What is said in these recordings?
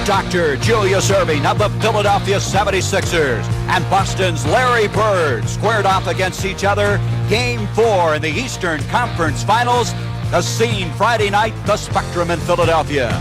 Dr. Julius Erving of the Philadelphia 76ers and Boston's Larry Bird squared off against each other. Game 4 in the Eastern Conference Finals. The scene Friday night, the Spectrum in Philadelphia.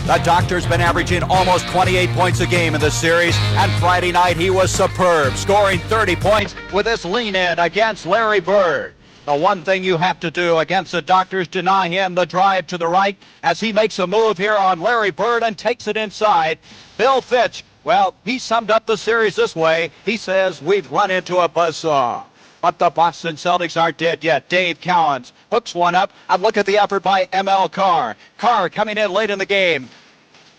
The Doctor's been averaging almost 28 points a game in this series, and Friday night he was superb, scoring 30 points with this lean-in against Larry Bird. The one thing you have to do against the Doctors, deny him the drive to the right as he makes a move here on Larry Bird and takes it inside. Bill Fitch, well, he summed up the series this way. He says, we've run into a buzzsaw. But the Boston Celtics aren't dead yet. Dave Cowens hooks one up, and look at the effort by M.L. Carr. Carr coming in late in the game.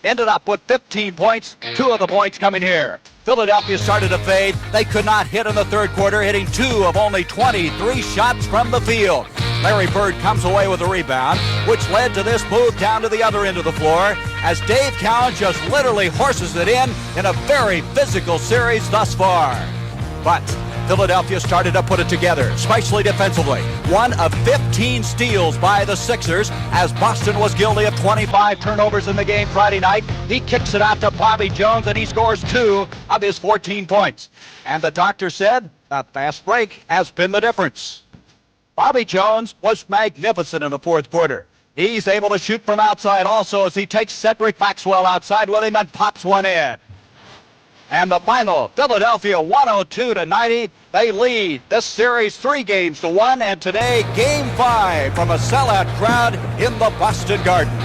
Ended up with 15 points, 2 of the points coming here. Philadelphia started to fade. They could not hit in the third quarter, hitting 2 of only 23 shots from the field. Larry Bird comes away with a rebound, which led to this move down to the other end of the floor, as Dave Cowens just literally horses it in a very physical series thus far. But Philadelphia started to put it together, especially defensively. 1 of 15 steals by the Sixers, as Boston was guilty of 25 turnovers in the game Friday night. He kicks it out to Bobby Jones, and he scores 2 of his 14 points. And the Doctor said, the fast break has been the difference. Bobby Jones was magnificent in the fourth quarter. He's able to shoot from outside also, as he takes Cedric Maxwell outside with him and pops one in. And the final, Philadelphia 102-90. They lead this series 3-1, and today, Game 5 from a sellout crowd in the Boston Garden.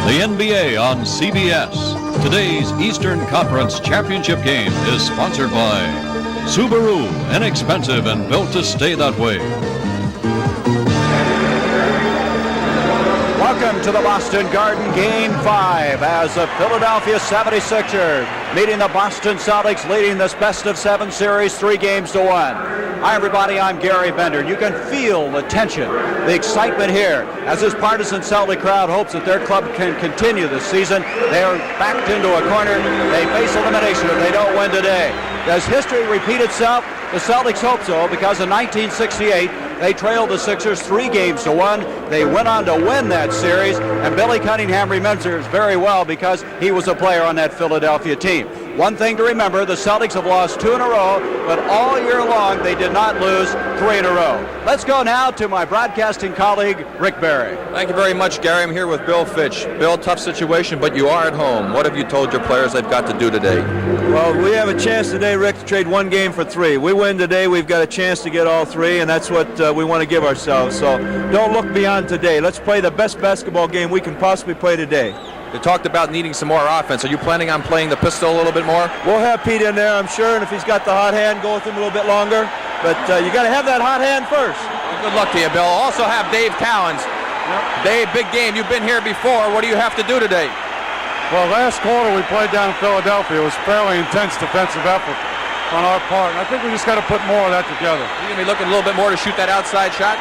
The NBA on CBS. Today's Eastern Conference Championship game is sponsored by Subaru, inexpensive and built to stay that way. Welcome to the Boston Garden, Game 5, as the Philadelphia 76ers meeting the Boston Celtics, leading this best-of-7 series 3-1. Hi, everybody. I'm Gary Bender. You can feel the tension, the excitement here, as this partisan Celtic crowd hopes that their club can continue this season. They are backed into a corner. They face elimination if they don't win today. Does history repeat itself? The Celtics hope so, because in 1968, they trailed the Sixers 3-1. They went on to win that series, and Billy Cunningham remembers very well because he was a player on that Philadelphia team. One thing to remember, the Celtics have lost 2 in a row, but all year long they did not lose 3 in a row. Let's go now to my broadcasting colleague, Rick Barry. Thank you very much, Gary. I'm here with Bill Fitch. Bill, tough situation, but you are at home. What have you told your players they've got to do today? Well, we have a chance today, Rick, to trade 1 game for 3. We win today, we've got a chance to get all 3, and that's what we want to give ourselves. So don't look beyond today. Let's play the best basketball game we can possibly play today. You talked about needing some more offense. Are you planning on playing the pistol a little bit more? We'll have Pete in there, I'm sure, and if he's got the hot hand, go with him a little bit longer. But you got to have that hot hand first. Well, good luck to you, Bill. Also have Dave Cowens. Yep. Dave, big game. You've been here before. What do you have to do today? Well, last quarter we played down in Philadelphia. It was fairly intense defensive effort on our part, and I think we just got to put more of that together. You're going to be looking a little bit more to shoot that outside shot?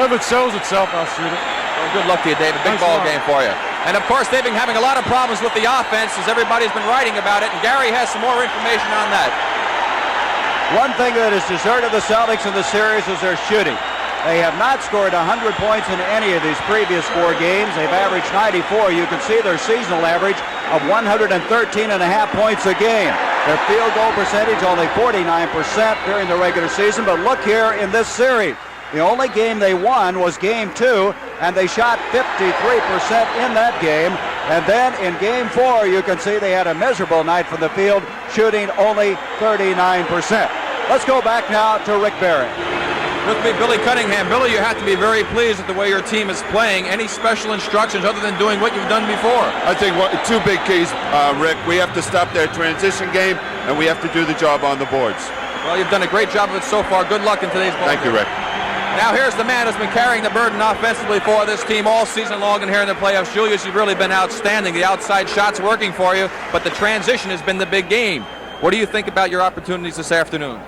If it shows itself, I'll shoot it. Well, good luck to you, David. Big ball game for you. And, of course, they've been having a lot of problems with the offense, as everybody's been writing about it, and Gary has some more information on that. One thing that has deserted the Celtics in the series is their shooting. They have not scored 100 points in any of these previous 4 games. They've averaged 94. You can see their seasonal average of 113.5 points a game. Their field goal percentage only 49% during the regular season. But look here in this series. The only game they won was Game 2, and they shot 53% in that game. And then in Game 4, you can see they had a miserable night from the field, shooting only 39%. Let's go back now to Rick Barry. With me, Billy Cunningham. Billy, you have to be very pleased with the way your team is playing. Any special instructions other than doing what you've done before? I think 2 big keys, Rick. We have to stop their transition game, and we have to do the job on the boards. Well, you've done a great job of it so far. Good luck in today's ball. Thank you, Rick. Now here's the man who's been carrying the burden offensively for this team all season long and here in the playoffs. Julius, you've really been outstanding. The outside shot's working for you, but the transition has been the big game. What do you think about your opportunities this afternoon?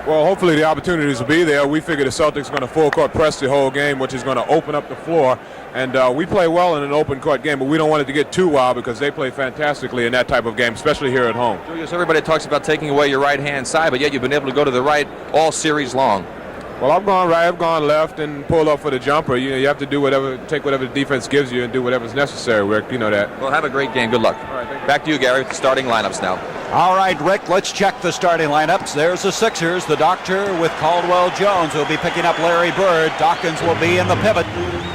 Well, hopefully the opportunities will be there. We figure the Celtics are going to full court press the whole game, which is going to open up the floor. And we play well in an open court game, but we don't want it to get too wild because they play fantastically in that type of game, especially here at home. Julius, everybody talks about taking away your right-hand side, but yet you've been able to go to the right all series long. Well, I've gone right, I've gone left, and pulled up for the jumper. You know, you have to do whatever, take whatever the defense gives you and do whatever's necessary, Rick. You know that. Well, have a great game. Good luck. All right, thank you. Back to you, Gary, with the starting lineups now. All right, Rick, let's check the starting lineups. There's the Sixers, the doctor with Caldwell Jones who will be picking up Larry Bird. Dawkins will be in the pivot.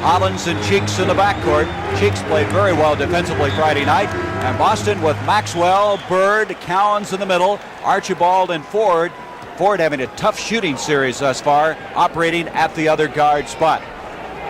Hollins and Cheeks in the backcourt. Cheeks played very well defensively Friday night. And Boston with Maxwell, Bird, Cowens in the middle, Archibald and Ford. Ford having a tough shooting series thus far, operating at the other guard spot.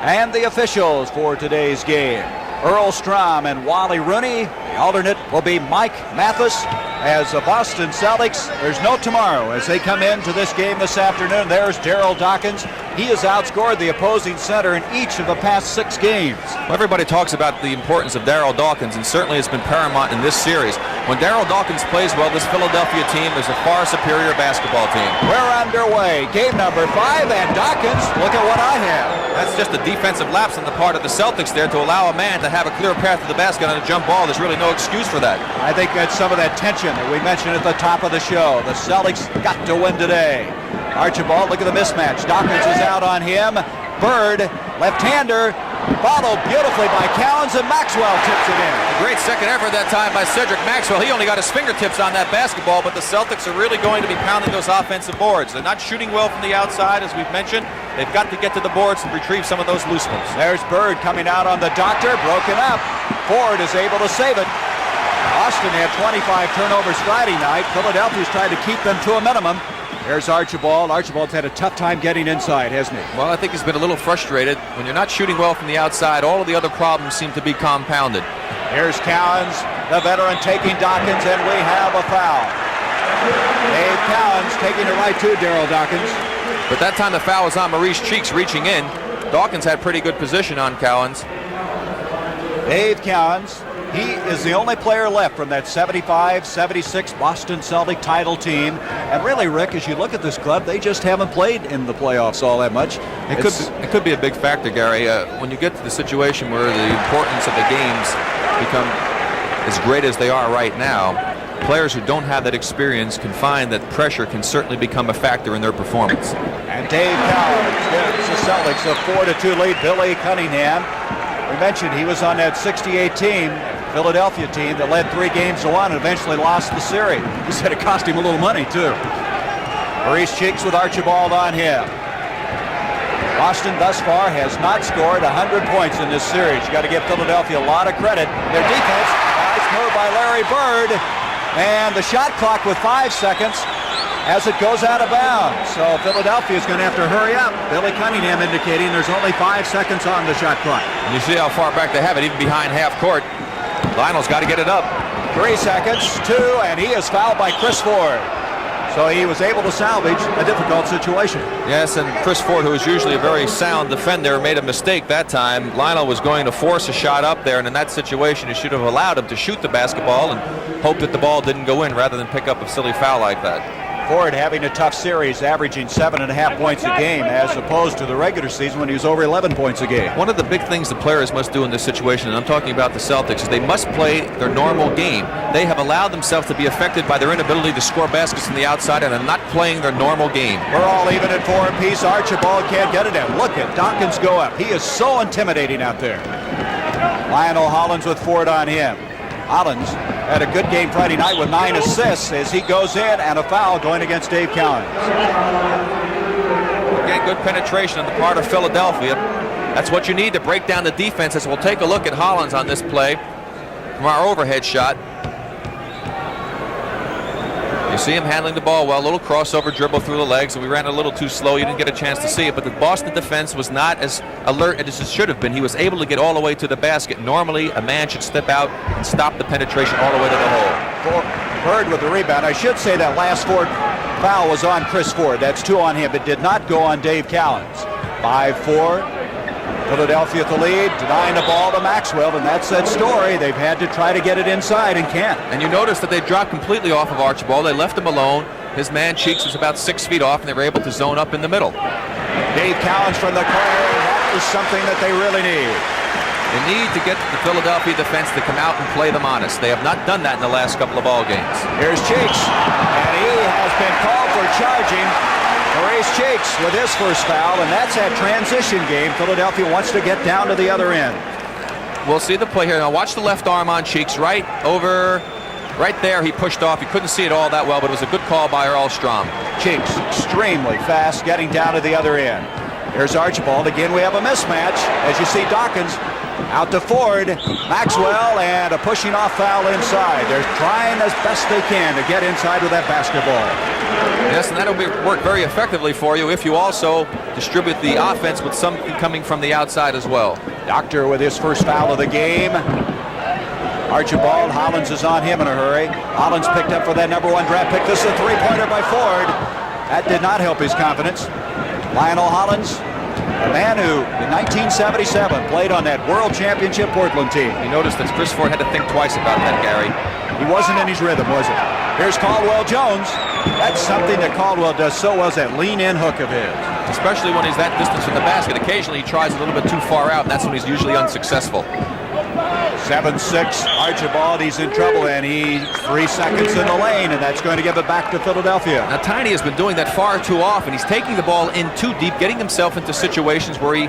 And the officials for today's game: Earl Strom and Wally Rooney. The alternate will be Mike Mathis. As the Boston Celtics, there's no tomorrow as they come into this game this afternoon. There's Daryl Dawkins. He has outscored the opposing center in each of the past 6 games. Well, everybody talks about the importance of Daryl Dawkins, and certainly it's been paramount in this series. When Daryl Dawkins plays well, this Philadelphia team is a far superior basketball team. We're underway. Game number 5, and Dawkins, look at what I have. That's just a defensive lapse on the part of the Celtics there to allow a man to have a clear path to the basket on a jump ball. There's really no excuse for that. I think that's some of that tension that we mentioned at the top of the show. The Celtics got to win today. Archibald, look at the mismatch. Dawkins is out on him. Bird, left-hander, followed beautifully by Cowens, and Maxwell tips it in. A great second effort that time by Cedric Maxwell. He only got his fingertips on that basketball, but the Celtics are really going to be pounding those offensive boards. They're not shooting well from the outside, as we've mentioned. They've got to get to the boards and retrieve some of those loose ones. There's Bird coming out on the doctor, broken up. Ford is able to save it. Boston had 25 turnovers Friday night. Philadelphia's tried to keep them to a minimum. There's Archibald. Archibald's had a tough time getting inside, hasn't he? Well, I think he's been a little frustrated. When you're not shooting well from the outside, all of the other problems seem to be compounded. Here's Cowens, the veteran, taking Dawkins, and we have a foul. Dave Cowens taking it right to Daryl Dawkins. But that time the foul was on Maurice Cheeks reaching in. Dawkins had pretty good position on Cowens. Dave Cowens, he is the only player left from that 75-76 Boston Celtic title team. And really, Rick, as you look at this club, they just haven't played in the playoffs all that much. It could be a big factor, Gary. When you get to the situation where the importance of the games become as great as they are right now, players who don't have that experience can find that pressure can certainly become a factor in their performance. And Dave Cowens gives the Celtics a 4-2 lead. Billy Cunningham, we mentioned he was on that 68 team, Philadelphia team, that led 3 games to 1 and eventually lost the series. He said it cost him a little money, too. Maurice Cheeks with Archibald on him. Boston thus far has not scored 100 points in this series. You got to give Philadelphia a lot of credit. Their defense, nice move by Larry Bird. And the shot clock with 5 seconds as it goes out of bounds. So Philadelphia is going to have to hurry up. Billy Cunningham indicating there's only 5 seconds on the shot clock. And you see how far back they have it, even behind half court. Lionel's got to get it up. 3 seconds, 2, and he is fouled by Chris Ford. So he was able to salvage a difficult situation. Yes, and Chris Ford, who is usually a very sound defender, made a mistake that time. Lionel was going to force a shot up there, and in that situation, he should have allowed him to shoot the basketball and hope that the ball didn't go in rather than pick up a silly foul like that. Ford having a tough series, averaging 7.5 points a game as opposed to the regular season when he was over 11 points a game. One of the big things the players must do in this situation, and I'm talking about the Celtics, is they must play their normal game. They have allowed themselves to be affected by their inability to score baskets from the outside and are not playing their normal game. We're all even at 4 apiece. Archibald can't get it in. Look at Dawkins go up. He is so intimidating out there. Lionel Hollins with Ford on him. Hollins had a good game Friday night with 9 assists as he goes in, and a foul going against Dave Cowens. Again, good penetration on the part of Philadelphia. That's what you need to break down the defenses. We'll take a look at Hollins on this play from our overhead shot. You see him handling the ball well, a little crossover dribble through the legs, and we ran a little too slow. You didn't get a chance to see it, but the Boston defense was not as alert as it should have been. He was able to get all the way to the basket. Normally, a man should step out and stop the penetration all the way to the hole. Bird with the rebound. I should say that last Ford foul was on Chris Ford. That's 2 on him. It did not go on Dave Cowens. 5-4. Philadelphia at the lead, denying the ball to Maxwell, and that's that story. They've had to try to get it inside and can't. And you notice that they dropped completely off of Archibald. They left him alone. His man Cheeks was about 6 feet off, and they were able to zone up in the middle. Dave Cowens from the corner. That is something that they really need. They need to get the Philadelphia defense to come out and play them honest. They have not done that in the last couple of ball games. Here's Cheeks, and he has been called for charging. Maurice Cheeks with his first foul, and that's that transition game. Philadelphia wants to get down to the other end. We'll see the play here. Now watch the left arm on Cheeks. Right there he pushed off. You couldn't see it all that well, but it was a good call by Earl Strom. Cheeks extremely fast, getting down to the other end. Here's Archibald. Again, we have a mismatch. As you see, Dawkins out to Ford. Maxwell, and a pushing off foul inside. They're trying as best they can to get inside with that basketball. Yes, and that'll work very effectively for you if you also distribute the offense with something coming from the outside as well. Doctor with his first foul of the game. Archibald, Hollins is on him in a hurry. Hollins picked up for that #1 draft pick. This is a three-pointer by Ford. That did not help his confidence. Lionel Hollins, a man who in 1977 played on that World Championship Portland team. You noticed that Chris Ford had to think twice about that, Gary. He wasn't in his rhythm, was it? Here's Caldwell Jones. That's something that Caldwell does so well, is that lean-in hook of his. Especially when he's that distance from the basket. Occasionally he tries a little bit too far out, and that's when he's usually unsuccessful. 7-6, Archibald, he's in trouble, and he's 3 seconds in the lane, and that's going to give it back to Philadelphia. Now Tiny has been doing that far too often. He's taking the ball in too deep, getting himself into situations where he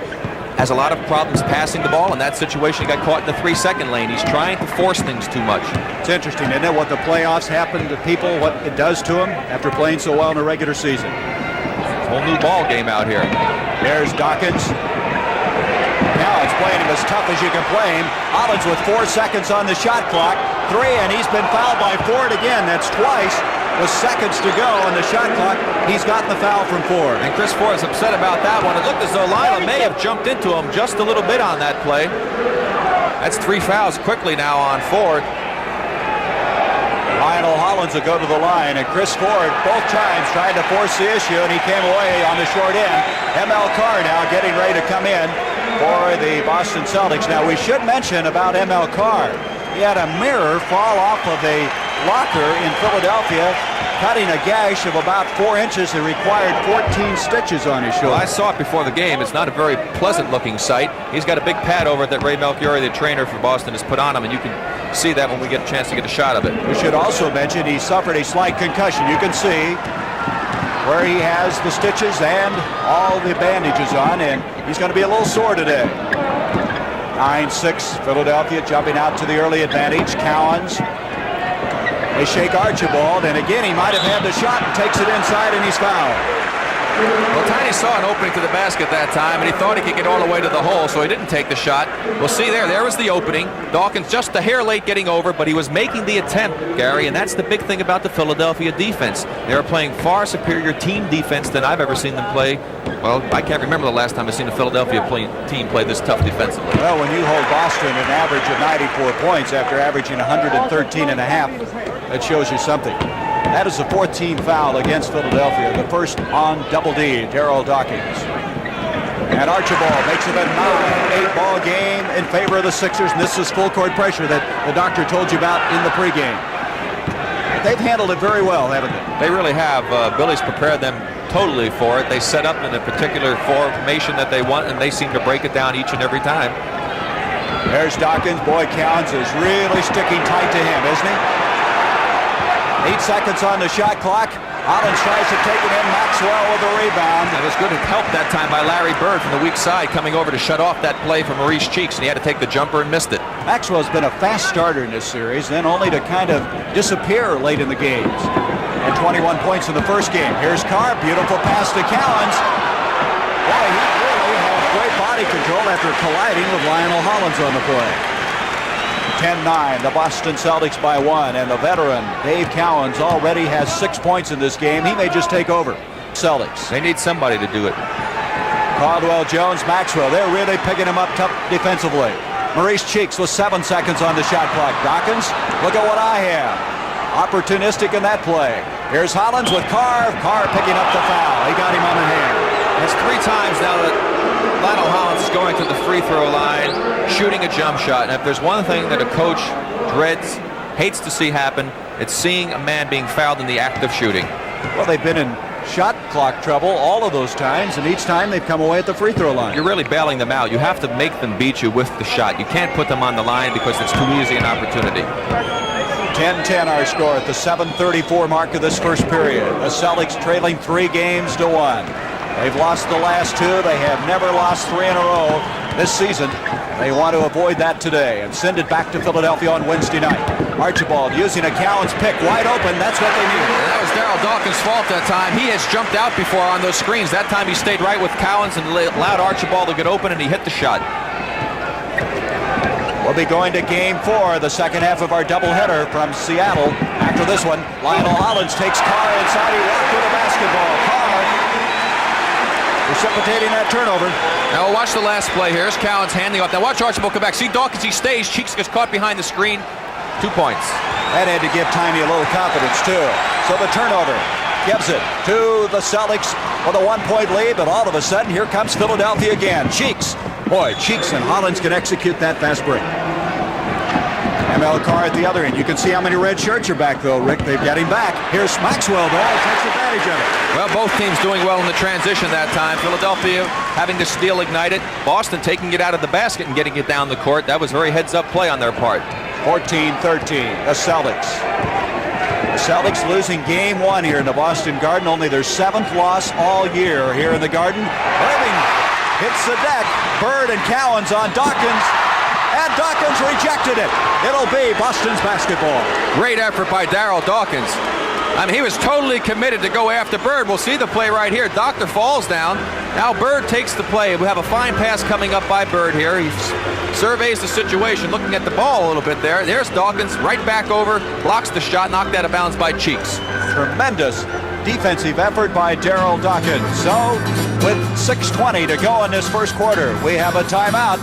has a lot of problems passing the ball. In that situation, he got caught in the 3-second lane. He's trying to force things too much. It's interesting, isn't it, what the playoffs happen to people, what it does to them after playing so well in the regular season. It's a whole new ball game out here. There's Dawkins. Now it's playing him as tough as you can play him. Hollins with 4 seconds on the shot clock. 3, and he's been fouled by Ford again. That's twice with seconds to go on the shot clock. He's gotten the foul from Ford. And Chris Ford is upset about that one. It looked as though Lila may have jumped into him just a little bit on that play. That's 3 fouls quickly now on Ford. Lionel Hollins will go to the line, and Chris Ford both times tried to force the issue, and he came away on the short end. M.L. Carr now getting ready to come in for the Boston Celtics. Now, we should mention about M.L. Carr. He had a mirror fall off of a locker in Philadelphia, cutting a gash of about 4 inches. It required 14 stitches on his shoulder. Well, I saw it before the game. It's not a very pleasant-looking sight. He's got a big pad over it that Ray Melchiori, the trainer for Boston, has put on him, and you can see that when we get a chance to get a shot of it. We should also mention he suffered a slight concussion. You can see where he has the stitches and all the bandages on, and he's going to be a little sore today. 9-6, Philadelphia jumping out to the early advantage. Cowens. They shake Archibald, and again he might have had the shot and takes it inside, and he's fouled. Well, Tiny saw an opening to the basket that time, and he thought he could get all the way to the hole, so he didn't take the shot. We'll see there was the opening. Dawkins just a hair late getting over, but he was making the attempt, Gary, and that's the big thing about the Philadelphia defense. They're playing far superior team defense than I've ever seen them play. Well, I can't remember the last time I've seen a Philadelphia team play this tough defensively. Well, when you hold Boston an average of 94 points after averaging 113 and a half, that shows you something. That is the 14th foul against Philadelphia, the first on Double D, Darryl Dawkins. And Archibald makes it a 9-8 ball game in favor of the Sixers, and this is full court pressure that the doctor told you about in the pregame. They've handled it very well, haven't they? They really have. Billy's prepared them totally for it. They set up in a particular formation that they want, and they seem to break it down each and every time. There's Dawkins. Boy, Cowens is really sticking tight to him, isn't he? 8 seconds on the shot clock. Hollins tries to take it in. Maxwell with the rebound. It was good help that time by Larry Bird from the weak side coming over to shut off that play from Maurice Cheeks, and he had to take the jumper and missed it. Maxwell's been a fast starter in this series, then only to kind of disappear late in the games. And 21 points in the first game. Here's Carr. Beautiful pass to Cowens. Boy, he really has great body control after colliding with Lionel Hollins on the play. 10-9, the Boston Celtics by 1, and the veteran Dave Cowens already has 6 points in this game. He may just take over. Celtics. They need somebody to do it. Caldwell Jones, Maxwell, they're really picking him up tough defensively. Maurice Cheeks with 7 seconds on the shot clock. Dawkins, look at what I have. Opportunistic in that play. Here's Hollins with Carr. Carr picking up the foul. He got him on the hand. It's 3 times now that Lionel Hollins is going to the free throw line, shooting a jump shot. And if there's one thing that a coach dreads, hates to see happen, it's seeing a man being fouled in the act of shooting. Well, they've been in shot clock trouble all of those times, and each time they've come away at the free throw line. You're really bailing them out. You have to make them beat you with the shot. You can't put them on the line because it's too easy an opportunity. 10-10 our score at the 7:34 mark of this first period. The Celtics trailing 3 games to 1. They've lost the last 2. They have never lost 3 in a row this season. They want to avoid that today and send it back to Philadelphia on Wednesday night. Archibald using a Cowens pick wide open. That's what they need. That was Darryl Dawkins' fault that time. He has jumped out before on those screens. That time he stayed right with Cowens and allowed Archibald to get open, and he hit the shot. We'll be going to game 4, the second half of our doubleheader from Seattle. After this one, Lionel Hollins takes Carr inside. He walked with a basketball. Carr precipitating that turnover. Now we'll watch the last play here. Here's Cowens handing off. Now watch Archibald come back. See Dawkins, he stays. Cheeks gets caught behind the screen. 2 points. That had to give Tiny a little confidence, too. So the turnover gives it to the Celtics with a 1-point lead, but all of a sudden, here comes Philadelphia again. Cheeks. Boy, Cheeks and Hollins can execute that fast break. ML Carr at the other end. You can see how many red shirts are back, though, Rick. They've got him back. Here's Maxwell, though. He takes advantage of it. Well, both teams doing well in the transition that time. Philadelphia having the steal ignited. Boston taking it out of the basket and getting it down the court. That was very heads-up play on their part. 14-13, the Celtics. The Celtics losing game 1 here in the Boston Garden. Only their 7th loss all year here in the Garden. Irving hits the deck. Bird and Cowens on Dawkins. And Dawkins rejected it. It'll be Boston's basketball. Great effort by Darryl Dawkins. I mean, he was totally committed to go after Bird. We'll see the play right here. Doctor falls down. Now Bird takes the play. We have a fine pass coming up by Bird here. He surveys the situation, looking at the ball a little bit there. There's Dawkins, right back over, blocks the shot, knocked out of bounds by Cheeks. Tremendous defensive effort by Darryl Dawkins. So, with 6:20 to go in this first quarter, we have a timeout.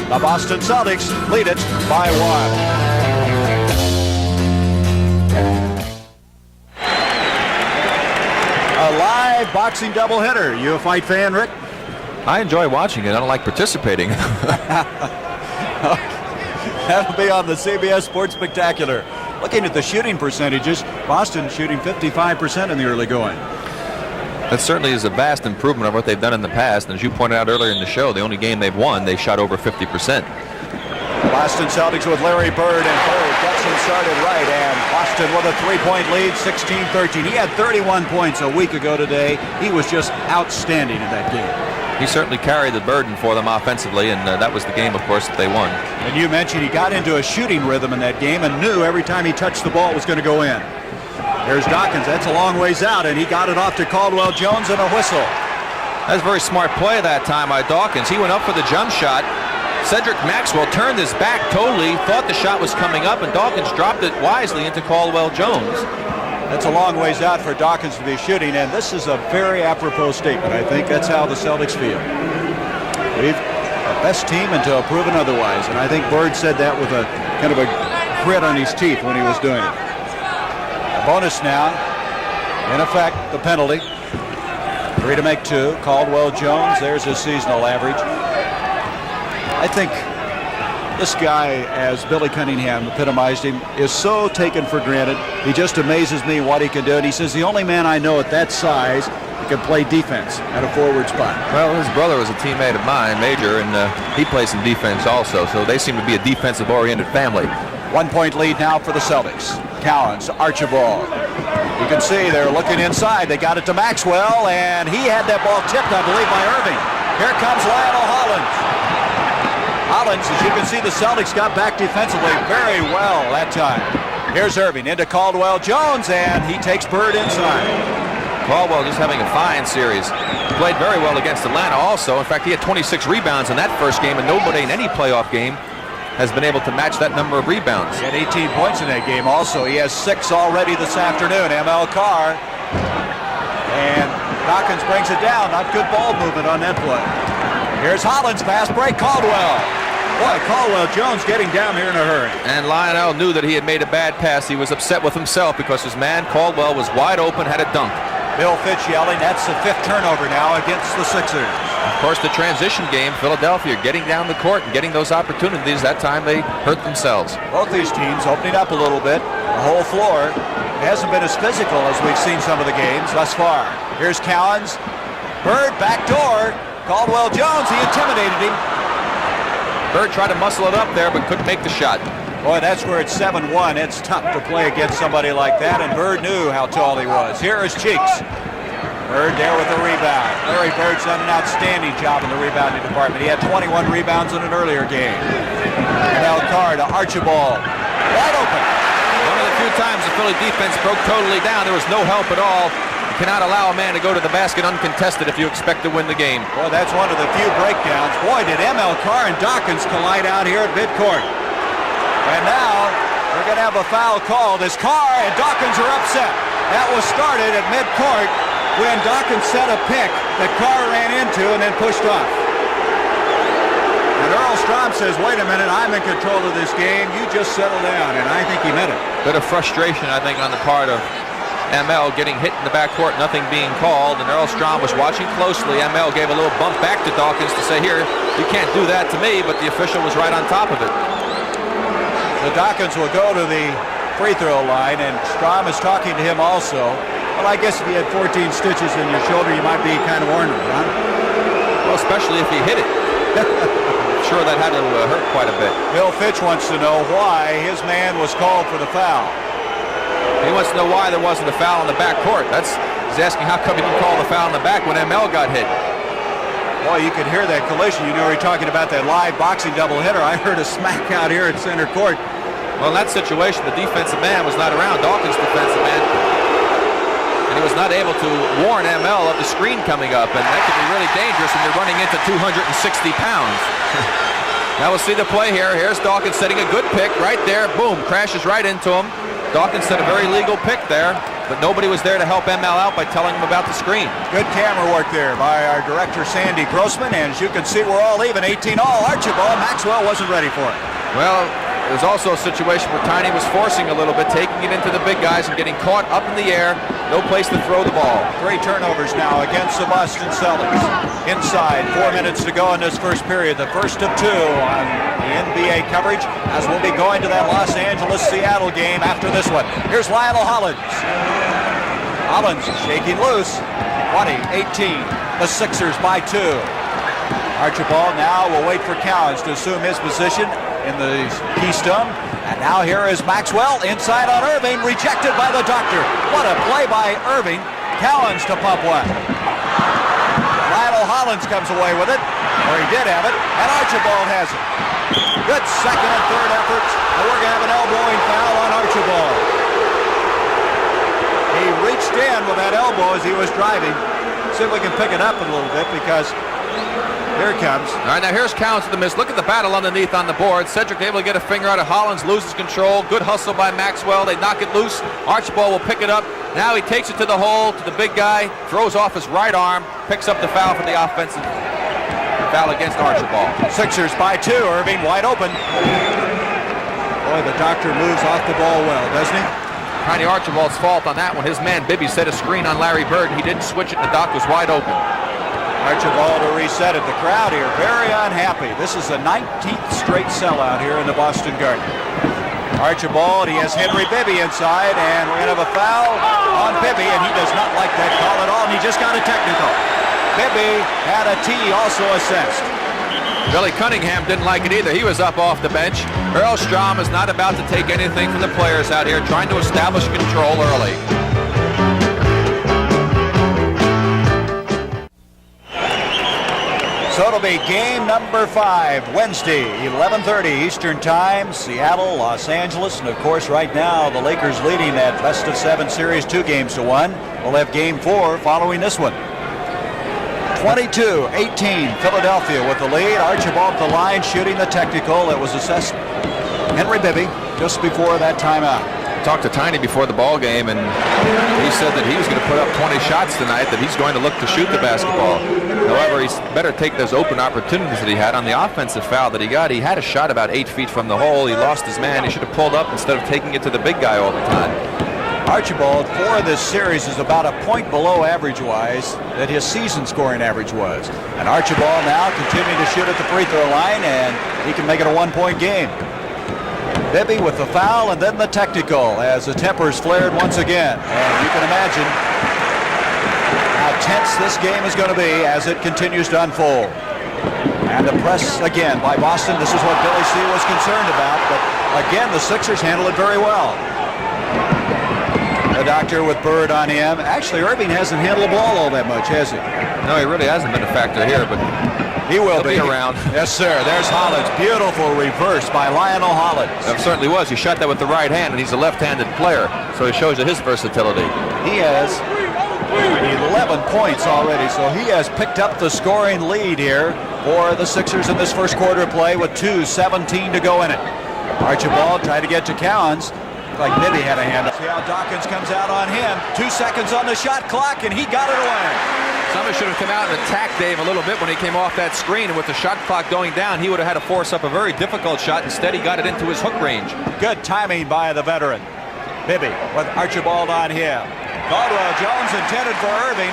The Boston Celtics lead it by 1. A live boxing doubleheader. You a fight fan, Rick? I enjoy watching it. I don't like participating. That'll be on the CBS Sports Spectacular. Looking at the shooting percentages, Boston shooting 55% in the early going. That certainly is a vast improvement of what they've done in the past. And as you pointed out earlier in the show, the only game they've won, they shot over 50%. Boston Celtics with Larry Bird, and Bird gets him started right, and Boston with a 3-point lead, 16-13. He had 31 points a week ago today. He was just outstanding in that game. He certainly carried the burden for them offensively, and that was the game, of course, that they won. And you mentioned he got into a shooting rhythm in that game and knew every time he touched the ball it was going to go in. There's Dawkins. That's a long ways out, and he got it off to Caldwell Jones and a whistle. That was a very smart play that time by Dawkins. He went up for the jump shot. Cedric Maxwell turned his back totally, thought the shot was coming up, and Dawkins dropped it wisely into Caldwell Jones. That's a long ways out for Dawkins to be shooting, and this is a very apropos statement. I think that's how the Celtics feel. We've the best team until proven otherwise, and I think Bird said that with a kind of a grit on his teeth when he was doing it. A bonus now, in effect, the penalty. 3 to make 2. Caldwell Jones, there's his seasonal average. I think this guy, as Billy Cunningham epitomized him, is so taken for granted. He just amazes me what he can do. And he says, the only man I know at that size who can play defense at a forward spot. Well, his brother was a teammate of mine, Major, and he plays some defense also. So they seem to be a defensive-oriented family. 1-point lead now for the Celtics. Cowens, Archibald. You can see they're looking inside. They got it to Maxwell, and he had that ball tipped, I believe, by Irving. Here comes Lionel Hollins. Hollins, as you can see, the Celtics got back defensively very well that time. Here's Irving into Caldwell Jones, and he takes Bird inside. Caldwell just having a fine series. Played very well against Atlanta also. In fact, he had 26 rebounds in that first game, and nobody in any playoff game has been able to match that number of rebounds. He had 18 points in that game also. He has 6 already this afternoon. ML Carr. And Dawkins brings it down. Not good ball movement on that play. Here's Hollins, fast break, Caldwell. Boy, Caldwell Jones getting down here in a hurry. And Lionel knew that he had made a bad pass. He was upset with himself because his man Caldwell was wide open, had a dunk. Bill Fitch yelling. That's the 5th turnover now against the Sixers. Of course, the transition game, Philadelphia getting down the court and getting those opportunities. That time they hurt themselves. Both these teams opening up a little bit. The whole floor hasn't been as physical as we've seen some of the games thus far. Here's Cowens. Bird, back door. Caldwell Jones, he intimidated him. Bird tried to muscle it up there, but couldn't make the shot. Boy, that's where it's 7-1. It's tough to play against somebody like that, and Bird knew how tall he was. Here is Cheeks. Bird there with the rebound. Larry Bird's done an outstanding job in the rebounding department. He had 21 rebounds in an earlier game. Mel Carr to Archibald. Wide open. One of the few times the Philly defense broke totally down. There was no help at all. You cannot allow a man to go to the basket uncontested if you expect to win the game. Boy, that's one of the few breakdowns. Boy, did ML Carr and Dawkins collide out here at midcourt. And now we're going to have a foul called as Carr and Dawkins are upset. That was started at midcourt when Dawkins set a pick that Carr ran into and then pushed off. And Earl Strom says, wait a minute, I'm in control of this game. You just settle down. And I think he meant it. Bit of frustration, I think, on the part of ML getting hit in the backcourt, nothing being called, and Earl Strom was watching closely. ML gave a little bump back to Dawkins to say, here, you can't do that to me, but the official was right on top of it. So Dawkins will go to the free throw line, and Strom is talking to him also. Well, I guess if you had 14 stitches in your shoulder, you might be kind of ornery, huh? Well, especially if he hit it. I'm sure that had to hurt quite a bit. Bill Fitch wants to know why his man was called for the foul. He wants to know why there wasn't a foul in the backcourt. He's asking how come he didn't call the foul in the back when ML got hit. Boy, you could hear that collision. You know, we're talking about that live boxing doubleheader. I heard a smack out here at center court. Well, in that situation, the defensive man was not around, Dawkins' defensive man. And he was not able to warn ML of the screen coming up, and that could be really dangerous when you're running into 260 pounds. Now we'll see the play here. Here's Dawkins setting a good pick right there. Boom, crashes right into him. Dawkins set a very legal pick there, but nobody was there to help ML out by telling him about the screen. Good camera work there by our director, Sandy Grossman, and as you can see, we're all even, 18 all. Archibald Maxwell wasn't ready for it. Well, there's also a situation where Tiny was forcing a little bit, taking it into the big guys and getting caught up in the air. No place to throw the ball. 3 turnovers now against the Boston Celtics. Inside, 4 minutes to go in this first period. The first of 2 on the NBA coverage, as we'll be going to that Los Angeles-Seattle game after this one. Here's Lionel Hollins. Hollins shaking loose. 20-18. The Sixers by 2. Archibald now will wait for Cowens to assume his position in the keystone. And now here is Maxwell inside on Irving, rejected by the doctor. What a play by Irving. Cowens to pump one. Lionel Hollins comes away with it, or he did have it, and Archibald has it. Good second and third efforts, and we're going to have an elbowing foul on Archibald. He reached in with that elbow as he was driving. See if we can pick it up a little bit, because here it comes. All right, now here's Cowens to the miss. Look at the battle underneath on the board. Cedric able to get a finger out of Hollins, loses control. Good hustle by Maxwell. They knock it loose. Archibald will pick it up. Now he takes it to the hole, to the big guy, throws off his right arm, picks up the foul for the offensive foul against Archibald. Sixers by 2. Irving wide open. Boy, the doctor moves off the ball well, doesn't he? Tiny Archibald's fault on that one. His man Bibby set a screen on Larry Bird, and he didn't switch it, and the doc was wide open. Archibald to reset it. The crowd here very unhappy. This is the 19th straight sellout here in the Boston Garden. Archibald, he has Henry Bibby inside, and we're going to have a foul on Bibby, and he does not like that call at all, and he just got a technical. Bibby had a tee also assessed. Billy Cunningham didn't like it either. He was up off the bench. Earl Strom is not about to take anything from the players out here, trying to establish control early. So it'll be game number 5, Wednesday, 11:30 Eastern Time, Seattle, Los Angeles, and of course right now the Lakers leading that best-of-7 series 2-1. We'll have game 4 following this one. 22-18, Philadelphia with the lead. Archibald at the line shooting the technical that was assessed. Henry Bibby just before that timeout. Talked to Tiny before the ball game, and he said that he was going to put up 20 shots tonight, that he's going to look to shoot the basketball. However, he better take those open opportunities that he had. On the offensive foul that he got, he had a shot about 8 feet from the hole. He lost his man. He should have pulled up instead of taking it to the big guy all the time. Archibald, for this series, is about a point below average-wise that his season scoring average was. And Archibald now continuing to shoot at the free throw line, and he can make it a one-point game. Bibby with the foul and then the technical as the tempers flared once again. And you can imagine how tense this game is going to be as it continues to unfold. And the press again by Boston. This is what Billy C. was concerned about. But again, the Sixers handle it very well. The doctor with Bird on him. Actually, Irving hasn't handled the ball all that much, has he? No, he really hasn't been a factor here, but he will be around. Yes, sir. There's Hollins. Beautiful reverse by Lionel Hollins. It certainly was. He shot that with the right hand, and he's a left-handed player, so it shows you his versatility. He has 11 points already, so he has picked up the scoring lead here for the Sixers in this first quarter of play with 2:17 to go in it. Archibald tried to get to Cowens. Like Bibby had a hand. See how Dawkins comes out on him. 2 seconds on the shot clock, and he got it away. Somebody should have come out and attacked Dave a little bit when he came off that screen, and with the shot clock going down, he would have had to force up a very difficult shot. Instead, he got it into his hook range. Good timing by the veteran. Bibby with Archibald on him. Caldwell Jones intended for Irving,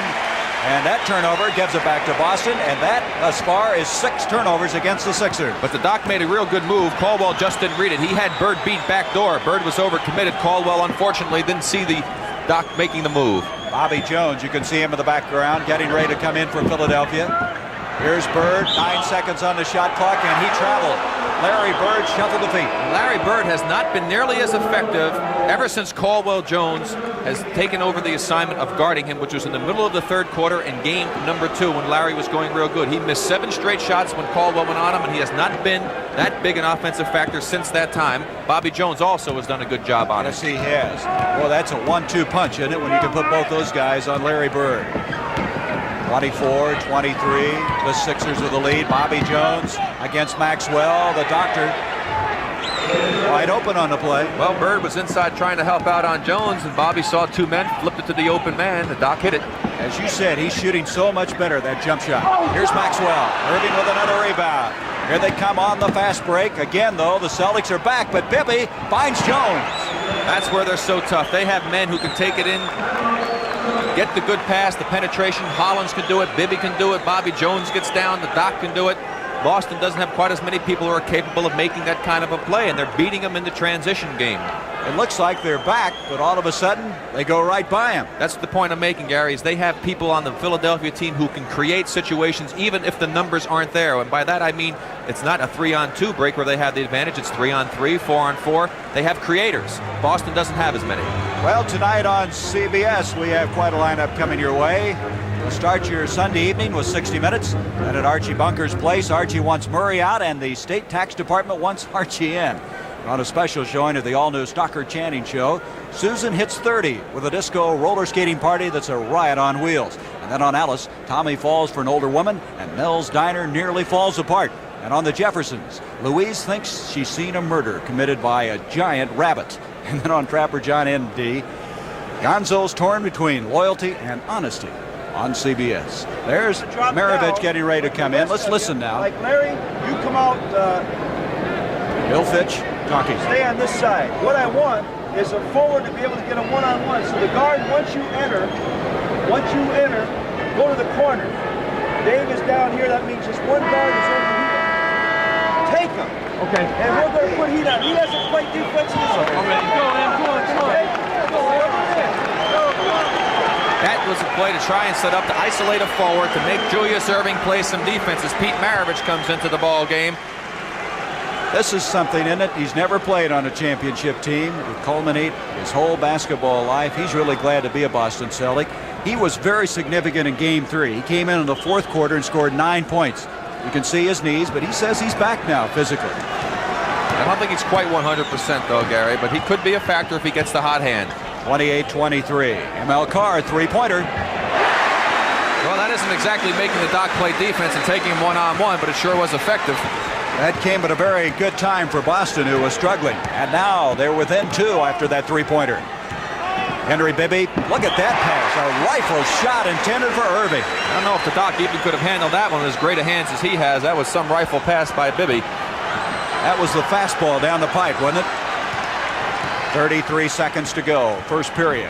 and that turnover gives it back to Boston, and that, thus far, is 6 turnovers against the Sixers. But the Doc made a real good move. Caldwell just didn't read it. He had Bird beat back door. Bird was overcommitted. Caldwell, unfortunately, didn't see the Doc making the move. Bobby Jones, you can see him in the background, getting ready to come in for Philadelphia. Here's Bird, 9 seconds on the shot clock, and he traveled. Larry Bird shuffled the feet. Larry Bird has not been nearly as effective ever since Caldwell Jones has taken over the assignment of guarding him, which was in the middle of the third quarter in game number 2 when Larry was going real good. He missed 7 straight shots when Caldwell went on him, and he has not been that big an offensive factor since that time. Bobby Jones also has done a good job on it. Yes, he has. Well, that's a 1-2 punch, isn't it, when you can put both those guys on Larry Bird. 24-23, the Sixers with the lead. Bobby Jones against Maxwell. The doctor wide open on the play. Well, Bird was inside trying to help out on Jones, and Bobby saw 2 men, flipped it to the open man. The Doc hit it. As you said, he's shooting so much better, that jump shot. Here's Maxwell. Irving with another rebound. Here they come on the fast break. Again, though, the Celtics are back, but Bibby finds Jones. That's where they're so tough. They have men who can take it in, get the good pass, the penetration. Hollins can do it. Bibby can do it. Bobby Jones gets down. The Doc can do it. Boston doesn't have quite as many people who are capable of making that kind of a play, and they're beating them in the transition game. It looks like they're back, but all of a sudden, they go right by him. That's the point I'm making, Gary, is they have people on the Philadelphia team who can create situations even if the numbers aren't there. And by that I mean it's not a 3-on-2 break where they have the advantage. It's 3-on-3, 4-on-4. They have creators. Boston doesn't have as many. Well, tonight on CBS, we have quite a lineup coming your way. You'll start your Sunday evening with 60 Minutes. Then at Archie Bunker's place, Archie wants Murray out, and the State Tax Department wants Archie in. On a special showing of the all-new Stocker Channing Show, Susan hits 30 with a disco roller skating party that's a riot on wheels. And then on Alice, Tommy falls for an older woman, and Mel's diner nearly falls apart. And on the Jeffersons, Louise thinks she's seen a murder committed by a giant rabbit. And then on Trapper John N.D., Gonzo's torn between loyalty and honesty on CBS. There's Maravich getting ready to come in. Let's listen now. Like Larry, you come out. Bill Fitch talking. Stay on this side. What I want is a forward to be able to get a one-on-one. So the guard, once you enter, go to the corner. Dave is down here. That means just one guard is over here. Take him. Okay. And we're going to put heat on. He doesn't play defense. That was a play to try and set up to isolate a forward to make Julius Erving play some defense as Pete Maravich comes into the ball game. This is something, isn't it? He's never played on a championship team. It would culminate his whole basketball life. He's really glad to be a Boston Celtic. He was very significant in Game 3. He came in the fourth quarter and scored 9 points. You can see his knees, but he says he's back now physically. I don't think he's quite 100% though, Gary, but he could be a factor if he gets the hot hand. 28-23. ML Carr, three-pointer. Well, that isn't exactly making the Doc play defense and taking him one-on-one, but it sure was effective. That came at a very good time for Boston, who was struggling. And now they're within 2 after that three-pointer. Henry Bibby, look at that pass. A rifle shot intended for Irving. I don't know if the Doc even could have handled that one as great a hands as he has. That was some rifle pass by Bibby. That was the fastball down the pipe, wasn't it? 33 seconds to go, first period.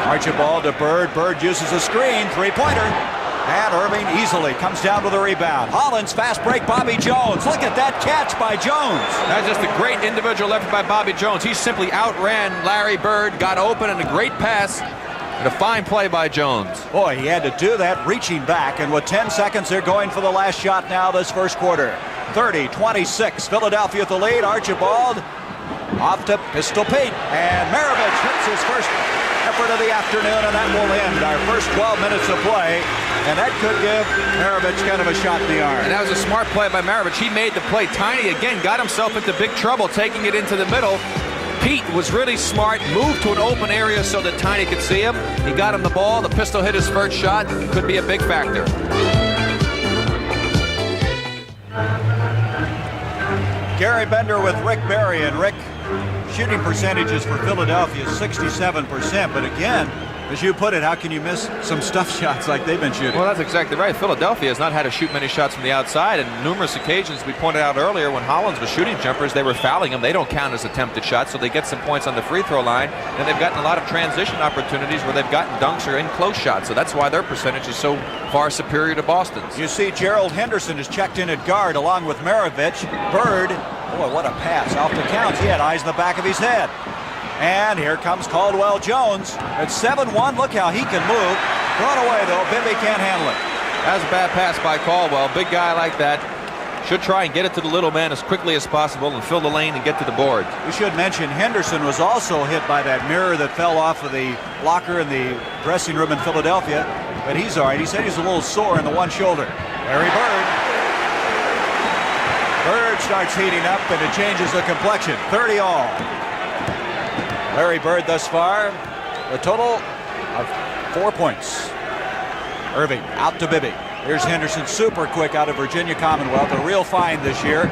Archibald to Bird. Bird uses a screen, three-pointer. And Irving easily comes down with a rebound. Hollins fast break, Bobby Jones. Look at that catch by Jones. That's just a great individual effort by Bobby Jones. He simply outran Larry Bird, got open, and a great pass. And a fine play by Jones. Boy, he had to do that reaching back. And with 10 seconds, they're going for the last shot now this first quarter. 30-26. Philadelphia with the lead. Archibald off to Pistol Pete. And Maravich hits his first effort of the afternoon, and that will end our first 12 minutes of play. And that could give Maravich kind of a shot in the arm. And that was a smart play by Maravich. He made the play. Tiny, again, got himself into big trouble, taking it into the middle. Pete was really smart, moved to an open area so that Tiny could see him. He got him the ball. The pistol hit his first shot. Could be a big factor. Gary Bender with Rick Barry, and Rick, shooting percentages for Philadelphia is 67%, but again, as you put it, how can you miss some stuff shots like they've been shooting? Well, that's exactly right. Philadelphia has not had to shoot many shots from the outside, and numerous occasions we pointed out earlier when Hollins was shooting jumpers, they were fouling them. They don't count as attempted shots, so they get some points on the free throw line, and they've gotten a lot of transition opportunities where they've gotten dunks or in close shots, so that's why their percentage is so far superior to Boston's. You see Gerald Henderson is checked in at guard along with Maravich. Bird, boy, what a pass off to Counts. He had eyes in the back of his head. And here comes Caldwell Jones at 7-1. Look how he can move. Thrown away, though. Bibby can't handle it. That was a bad pass by Caldwell. Big guy like that should try and get it to the little man as quickly as possible and fill the lane and get to the board. We should mention Henderson was also hit by that mirror that fell off of the locker in the dressing room in Philadelphia. But he's all right. He said he's a little sore in the one shoulder. Larry Bird. Bird starts heating up, and it changes the complexion. 30 all. Larry Bird thus far, a total of 4 points. Irving out to Bibby. Here's Henderson, super quick out of Virginia Commonwealth, a real find this year.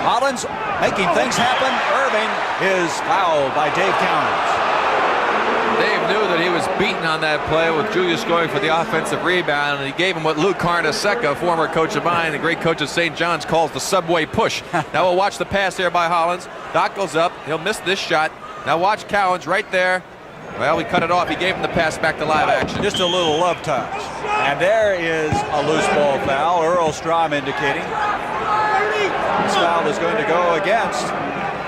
Hollins making things happen. Irving is fouled by Dave Cowens. Dave knew that he was beaten on that play with Julius going for the offensive rebound, and he gave him what Lou Carnesecca, former coach of mine, the great coach of St. John's, calls the subway push. Now we'll watch the pass here by Hollins. Doc goes up. He'll miss this shot. Now watch Cowens right there. Well, he cut it off. He gave him the pass back to live action. Just a little love touch. And there is a loose ball foul. Earl Strom indicating this foul is going to go against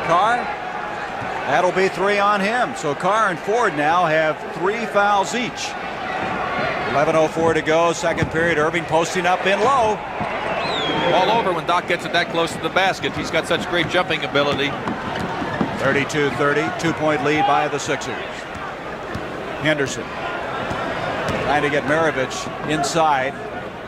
Carr. That'll be 3 on him. So Carr and Ford now have 3 fouls each. 11:04 to go, second period. Irving posting up in low. All over when Doc gets it that close to the basket. He's got such great jumping ability. 32-30, 2-point lead by the Sixers. Henderson trying to get Maravich inside.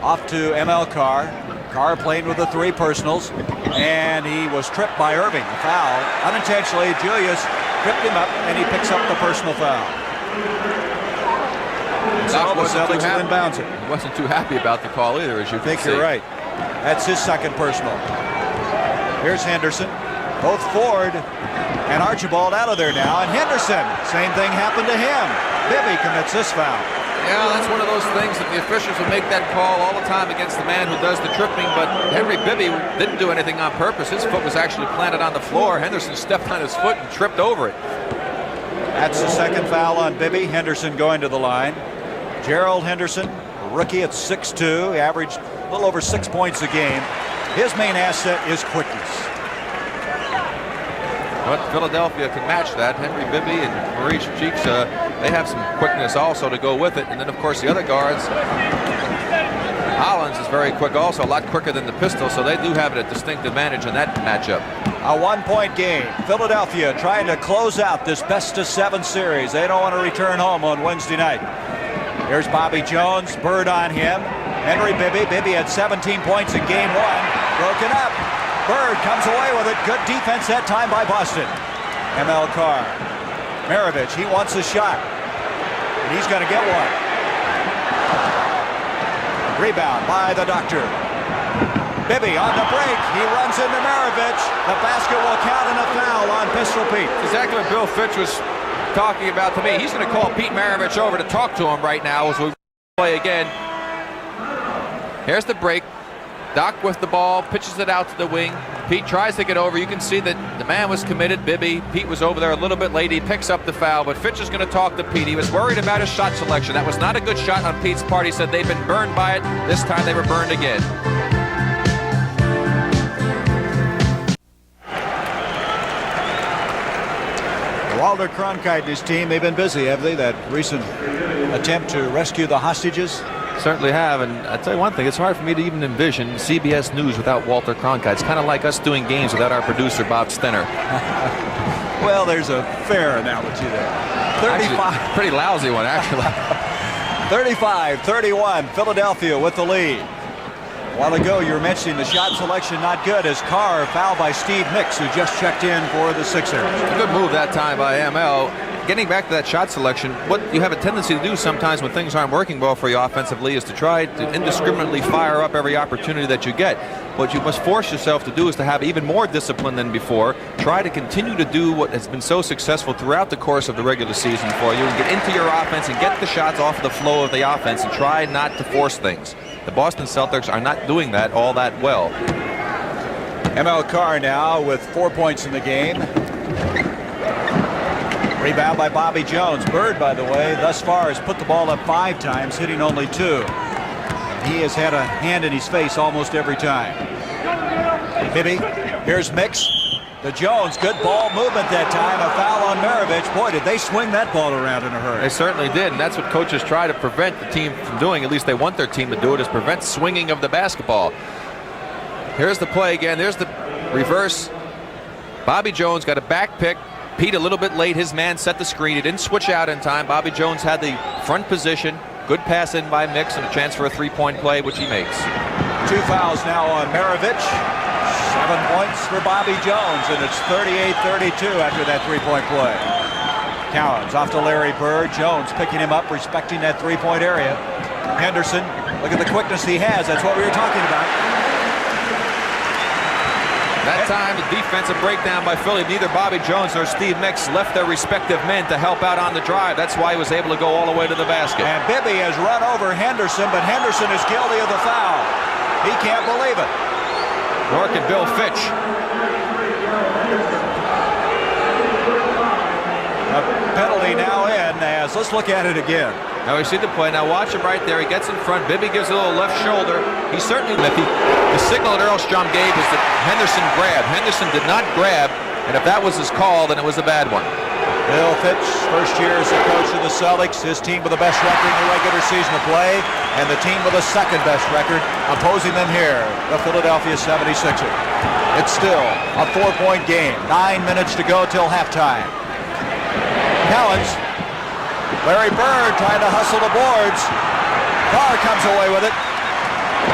Off to ML Carr. Carr playing with the 3 personals. And he was tripped by Irving. A foul. Unintentionally, Julius tripped him up, and he picks up the personal foul. So the Celtics inbounds it. He wasn't too happy about the call either, as you think you're right. That's his second personal. Here's Henderson. Both Ford and Archibald out of there now. And Henderson, same thing happened to him. Bibby commits this foul. Yeah, that's one of those things that the officials will make that call all the time against the man who does the tripping, but Henry Bibby didn't do anything on purpose. His foot was actually planted on the floor. Henderson stepped on his foot and tripped over it. That's the second foul on Bibby. Henderson going to the line. Gerald Henderson, a rookie at 6'2", he averaged a little over 6 points a game. His main asset is quickness. But Philadelphia can match that. Henry Bibby and Maurice Cheeks, they have some quickness also to go with it. And then, of course, the other guards, Hollins is very quick also, a lot quicker than the pistol, so they do have a distinct advantage in that matchup. A 1-point game. Philadelphia trying to close out this best-of-7 series. They don't want to return home on Wednesday night. Here's Bobby Jones, Bird on him. Henry Bibby. Bibby had 17 points in game 1. Broken up. Bird comes away with it. Good defense that time by Boston. ML Carr. Maravich, he wants a shot. And he's going to get one. Rebound by the Doctor. Bibby on the break. He runs into Maravich. The basket will count and a foul on Pistol Pete. Exactly what Bill Fitch was talking about to me. He's going to call Pete Maravich over to talk to him right now as we play again. Here's the break. Doc with the ball, pitches it out to the wing. Pete tries to get over. You can see that the man was committed, Bibby. Pete was over there a little bit late. He picks up the foul, but Fitch is going to talk to Pete. He was worried about his shot selection. That was not a good shot on Pete's part. He said they've been burned by it. This time they were burned again. Walter Cronkite and his team, they've been busy, have they? That recent attempt to rescue the hostages? Certainly have, and I'll tell you one thing, it's hard for me to even envision CBS News without Walter Cronkite. It's kind of like us doing games without our producer, Bob Stenner. Well, there's a fair analogy there. 35. Actually, pretty lousy one, actually. 35-31, Philadelphia with the lead. A while ago, you were mentioning the shot selection not good as Carr fouled by Steve Nicks, who just checked in for the Sixers. A good move that time by ML. Getting back to that shot selection, what you have a tendency to do sometimes when things aren't working well for you offensively is to try to indiscriminately fire up every opportunity that you get. What you must force yourself to do is to have even more discipline than before. Try to continue to do what has been so successful throughout the course of the regular season for you and get into your offense and get the shots off the flow of the offense and try not to force things. The Boston Celtics are not doing that all that well. ML Carr now with 4 points in the game. Rebound by Bobby Jones. Bird, by the way, thus far has put the ball up 5 times, hitting only 2. He has had a hand in his face almost every time. Bibby, here's Mix. The Jones, good ball movement that time. A foul on Maravich. Boy, did they swing that ball around in a hurry. They certainly did, and that's what coaches try to prevent the team from doing. At least they want their team to do it, is prevent swinging of the basketball. Here's the play again. There's the reverse. Bobby Jones got a back pick. Pete a little bit late. His man set the screen. He didn't switch out in time. Bobby Jones had the front position. Good pass in by Mix and a chance for a three-point play, which he makes. 2 fouls now on Maravich. 7 points for Bobby Jones, and it's 38-32 after that three-point play. Cowens off to Larry Bird. Jones picking him up, respecting that three-point area. Henderson, look at the quickness he has. That's what we were talking about. That time, the defensive breakdown by Philly. Neither Bobby Jones nor Steve Mix left their respective men to help out on the drive. That's why he was able to go all the way to the basket. And Bibby has run over Henderson, but Henderson is guilty of the foul. He can't believe it. York and Bill Fitch. A penalty now in as, let's look at it again. Now we see the play. Now watch him right there. He gets in front. Bibby gives a little left shoulder. He certainly, the signal that Earlstrom gave was that Henderson grabbed. Henderson did not grab, and if that was his call, then it was a bad one. Bill Fitch, first year as the coach of the Celtics, his team with the best record in the regular season of play, and the team with the second best record opposing them here, the Philadelphia 76ers. It's still a 4-point game. 9 minutes to go till halftime. Cowens, Larry Bird trying to hustle the boards. Carr comes away with it.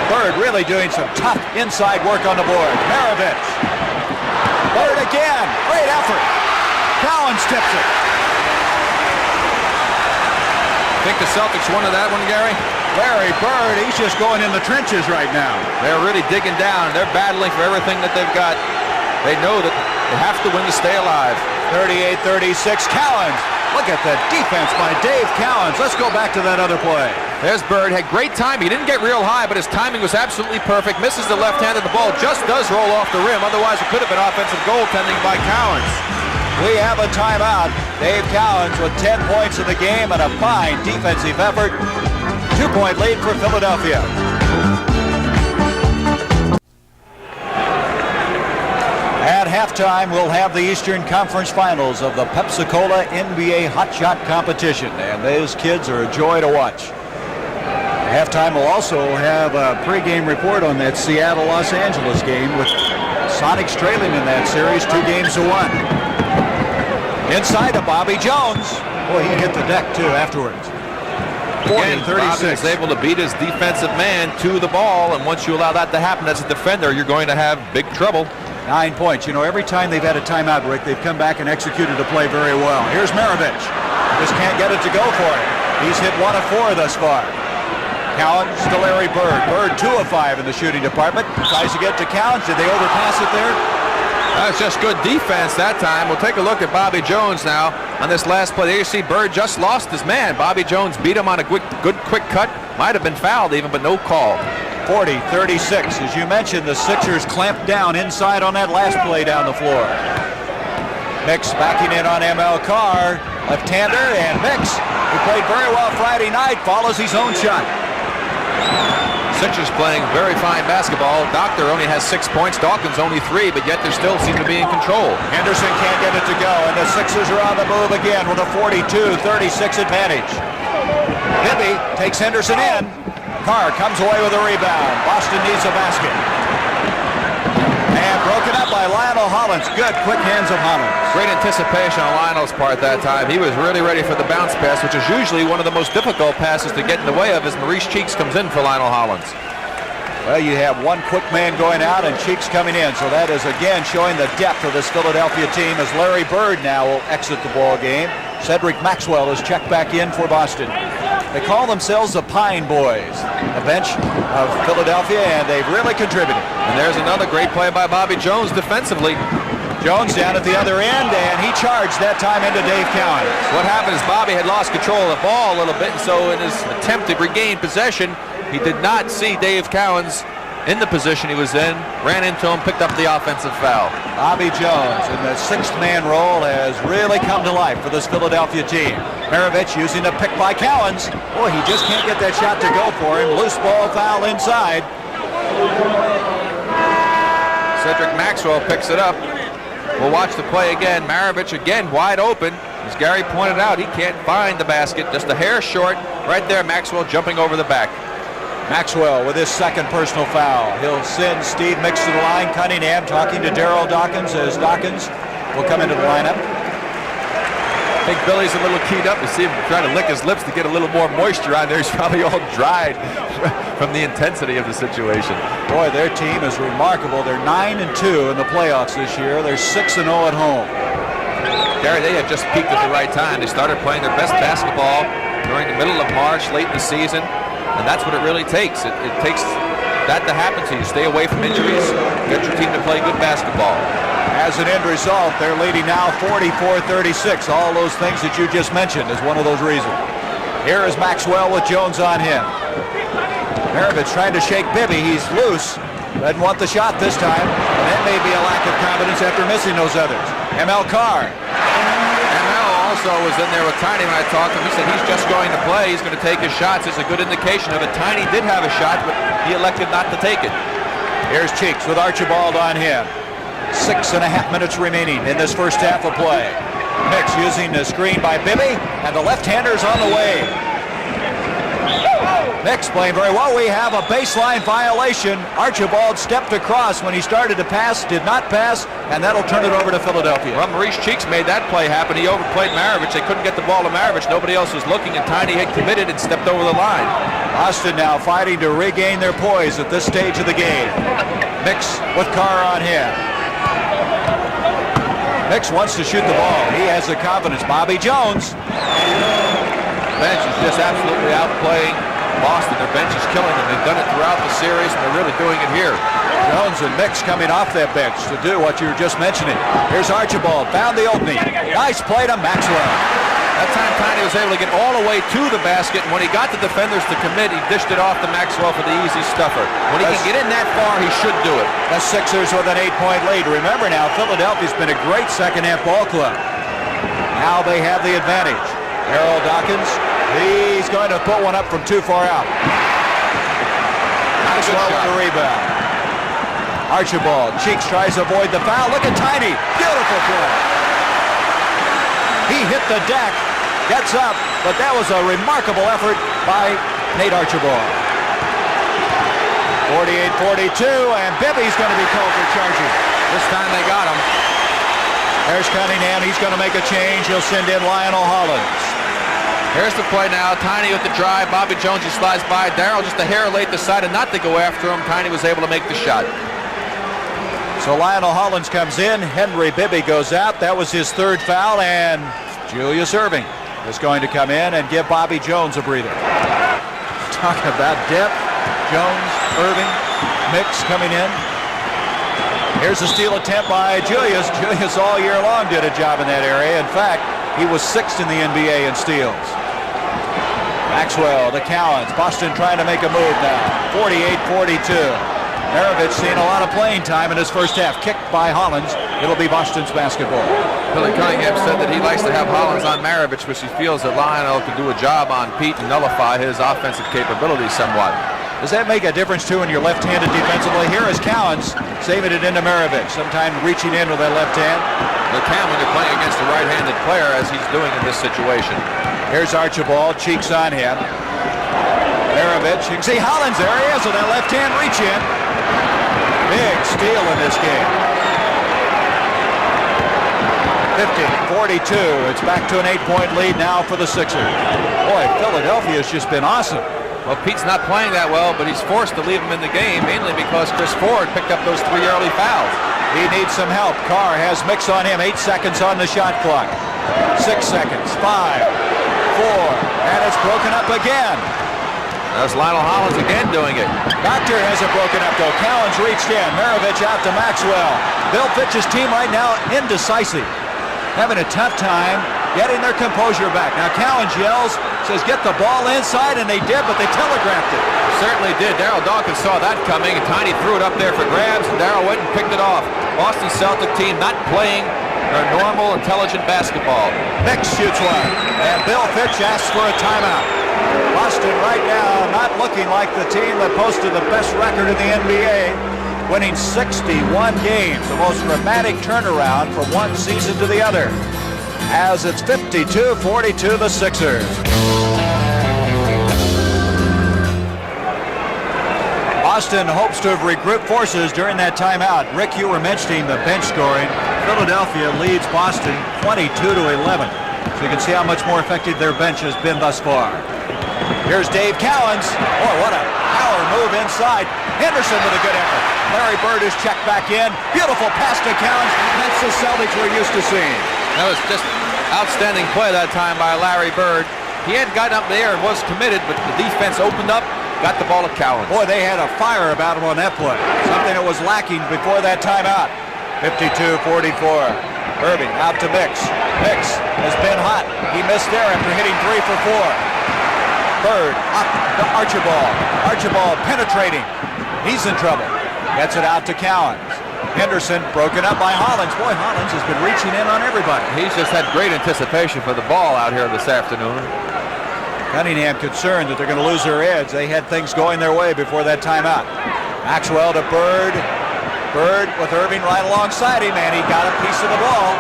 Bird really doing some tough inside work on the board. Maravich. Bird again. Great effort. Cowens tips it. Think the Celtics wanted that one, Gary? Larry Bird, he's just going in the trenches right now. They're really digging down. They're battling for everything that they've got. They know that they have to win to stay alive. 38-36, Cowens. Look at the defense by Dave Cowens. Let's go back to that other play. There's Bird. Had great timing. He didn't get real high, but his timing was absolutely perfect. Misses the left-handed. The ball just does roll off the rim. Otherwise, it could have been offensive goaltending by Cowens. We have a timeout. Dave Cowens with 10 points in the game and a fine defensive effort. 2-point lead for Philadelphia. At halftime, we'll have the Eastern Conference Finals of the Pepsi-Cola NBA Hot Shot Competition, and those kids are a joy to watch. Halftime, we'll also have a pregame report on that Seattle-Los Angeles game with Sonics trailing in that series 2-1. Inside to Bobby Jones. Boy, he hit the deck, too, afterwards. 40-36. Bobby is able to beat his defensive man to the ball, and once you allow that to happen as a defender, you're going to have big trouble. 9 points. You know, every time they've had a timeout, Rick, they've come back and executed a play very well. Here's Maravich. Just can't get it to go for him. He's hit 1 of 4 thus far. Cowens to Larry Bird. Bird 2 of 5 in the shooting department. Tries to get to Cowens. Did they overpass it there? That's just good defense that time. We'll take a look at Bobby Jones now. on this last play. There you see Bird just lost his man. Bobby Jones beat him on a good quick cut. Might have been fouled even, but no call. 40-36. As you mentioned, the Sixers clamped down inside on that last play down the floor. Mix backing in on ML Carr. Left-hander, and Mix, who played very well Friday night, follows his own shot. Sixers playing very fine basketball. Doctor only has 6 points. Dawkins only 3, but yet they still seem to be in control. Henderson can't get it to go, and the Sixers are on the move again with a 42-36 advantage. Bibby takes Henderson in. Carr comes away with a rebound. Boston needs a basket. And broken up by Lionel Hollins. Good, quick hands of Hollins. Great anticipation on Lionel's part that time. He was really ready for the bounce pass, which is usually one of the most difficult passes to get in the way of as Maurice Cheeks comes in for Lionel Hollins. Well, you have one quick man going out and Cheeks coming in, so that is again showing the depth of this Philadelphia team as Larry Bird now will exit the ball game. Cedric Maxwell is checked back in for Boston. They call themselves the Pine Boys, a bench of Philadelphia, and they've really contributed. And there's another great play by Bobby Jones defensively. Jones down at the other end, and he charged that time into Dave Cowens. What happened is Bobby had lost control of the ball a little bit, and so in his attempt to regain possession, he did not see Dave Cowens in the position he was in, ran into him, picked up the offensive foul. Bobby Jones in the sixth-man role has really come to life for this Philadelphia team. Maravich using the pick by Cowens. Boy, he just can't get that shot to go for him. Loose ball foul inside. Cedric Maxwell picks it up. We'll watch the play again. Maravich again wide open. As Gary pointed out, he can't find the basket. Just a hair short. Right there, Maxwell jumping over the back. Maxwell with his second personal foul. He'll send Steve Mix to the line. Cunningham talking to Daryl Dawkins as Dawkins will come into the lineup. I think Billy's a little keyed up. You see him trying to lick his lips to get a little more moisture on there. He's probably all dried from the intensity of the situation. Boy, their team is remarkable. They're 9-2 in the playoffs this year. They're 6-0 at home. Gary, they have just peaked at the right time. They started playing their best basketball during the middle of March, late in the season. And that's what it really takes. It takes that to happen to you. Stay away from injuries. Get your team to play good basketball. As an end result, they're leading now 44-36. All those things that you just mentioned is one of those reasons. Here is Maxwell with Jones on him. Maravich trying to shake Bibby. He's loose. Doesn't want the shot this time. And that may be a lack of confidence after missing those others. ML Carr. Also was in there with Tiny when I talked to him. He said he's just going to play. He's going to take his shots. It's a good indication of it. Tiny did have a shot, but he elected not to take it. Here's Cheeks with Archibald on him. 6.5 minutes remaining in this first half of play. Mix using the screen by Bibby, and the left-hander's on the way. Mix playing very well. We have a baseline violation. Archibald stepped across when he started to pass, did not pass, and that'll turn it over to Philadelphia. Well, Maurice Cheeks made that play happen. He overplayed Maravich. They couldn't get the ball to Maravich. Nobody else was looking, and Tiny had committed and stepped over the line. Boston now fighting to regain their poise at this stage of the game. Mix with Carr on him. Mix wants to shoot the ball. He has the confidence. Bobby Jones. Bench is just absolutely outplaying Boston. Their bench is killing them. They've done it throughout the series, and they're really doing it here. Jones and Mix coming off that bench to do what you were just mentioning. Here's Archibald. Found the opening. Nice play to Maxwell. That time Tiny was able to get all the way to the basket, and when he got the defenders to commit, he dished it off to Maxwell for the easy stuffer. When he can get in that far, he should do it. The Sixers with an 8-point lead. Remember now, Philadelphia's been a great second-half ball club. Now they have the advantage. Harold Dawkins, he's going to put one up from too far out. Maxwell with the rebound. Archibald, Cheeks tries to avoid the foul. Look at Tiny. Beautiful play. He hit the deck, gets up, but that was a remarkable effort by Nate Archibald. 48-42, and Bibby's going to be called for charging. This time they got him. There's Cunningham. He's going to make a change. He'll send in Lionel Hollins. Here's the play now. Tiny with the drive. Bobby Jones just slides by. Darryl just a hair late decided not to go after him. Tiny was able to make the shot. So Lionel Hollins comes in. Henry Bibby goes out. That was his third foul, and Julius Erving is going to come in and give Bobby Jones a breather. Talking about depth. Jones, Erving, Mix coming in. Here's a steal attempt by Julius. Julius all year long did a job in that area. In fact, He was 6th in the NBA in steals. Maxwell to Cowens. Boston trying to make a move now. 48-42. Maravich seeing a lot of playing time in his first half. Kicked by Hollins. It'll be Boston's basketball. Billy Cunningham said that he likes to have Hollins on Maravich, which he feels that Lionel could do a job on Pete and nullify his offensive capabilities somewhat. Does that make a difference, too, when you're left-handed defensively? Here is Cowens saving it into Maravich, sometimes reaching in with that left hand. They can when they're playing against a right-handed player, as he's doing in this situation. Here's Archibald, cheeks on him. Maravich, you can see Hollins there he is with that left hand reach in. Big steal in this game. 50-42. It's back to an 8-point lead now for the Sixers. Boy, Philadelphia's just been awesome. Well, Pete's not playing that well, but he's forced to leave him in the game, mainly because Chris Ford picked up those 3 early fouls. He needs some help. Carr has mix on him. 8 seconds on the shot clock. 6 seconds. 5, 4, and it's broken up again. That's Lionel Hollins again doing it. Doctor has it broken up though. Cowens reached in. Maravich out to Maxwell. Bill Fitch's team right now indecisive. Having a tough time getting their composure back. Now Cowens yells, says get the ball inside, and they did, but they telegraphed it. Certainly did. Darryl Dawkins saw that coming, and Tiny threw it up there for grabs, and Darryl went and picked it off. Boston Celtic team not playing their normal, intelligent basketball. Mix shoots one, and Bill Fitch asks for a timeout. Boston right now not looking like the team that posted the best record in the NBA, winning 61 games, the most dramatic turnaround from one season to the other. As it's 52-42, the Sixers. Boston hopes to have regrouped forces during that timeout. Rick, you were mentioning the bench scoring. Philadelphia leads Boston 22-11. So you can see how much more effective their bench has been thus far. Here's Dave Cowens. Boy, what a power move inside. Henderson with a good effort. Larry Bird is checked back in. Beautiful pass to Cowens. That's the Celtics we're used to seeing. That was just outstanding play that time by Larry Bird. He had gotten up there and was committed, but the defense opened up, got the ball to Cowens. Boy, they had a fire about him on that play. Something that was lacking before that timeout. 52-44. Irving out to Mix. Mix has been hot. He missed there after hitting 3 for 4. Bird up to Archibald. Archibald penetrating. He's in trouble. Gets it out to Cowens. Henderson broken up by Hollins. Boy, Hollins has been reaching in on everybody. He's just had great anticipation for the ball out here this afternoon. Cunningham concerned that they're going to lose their edge. They had things going their way before that timeout. Maxwell to Bird. Bird with Irving right alongside him, and he got a piece of the ball.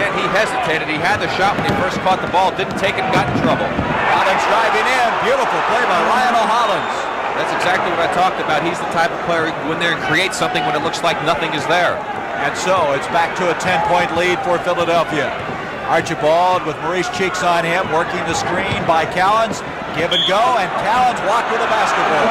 Again, he hesitated. He had the shot when he first caught the ball, didn't take it, got in trouble. Hollins driving in. Beautiful play by Lionel Hollins. That's exactly what I talked about. He's the type of player who can go in there and create something when it looks like nothing is there. And so it's back to a 10-point lead for Philadelphia. Archibald with Maurice Cheeks on him, working the screen by Cowens. Give and go, and Cowens walked with the basketball.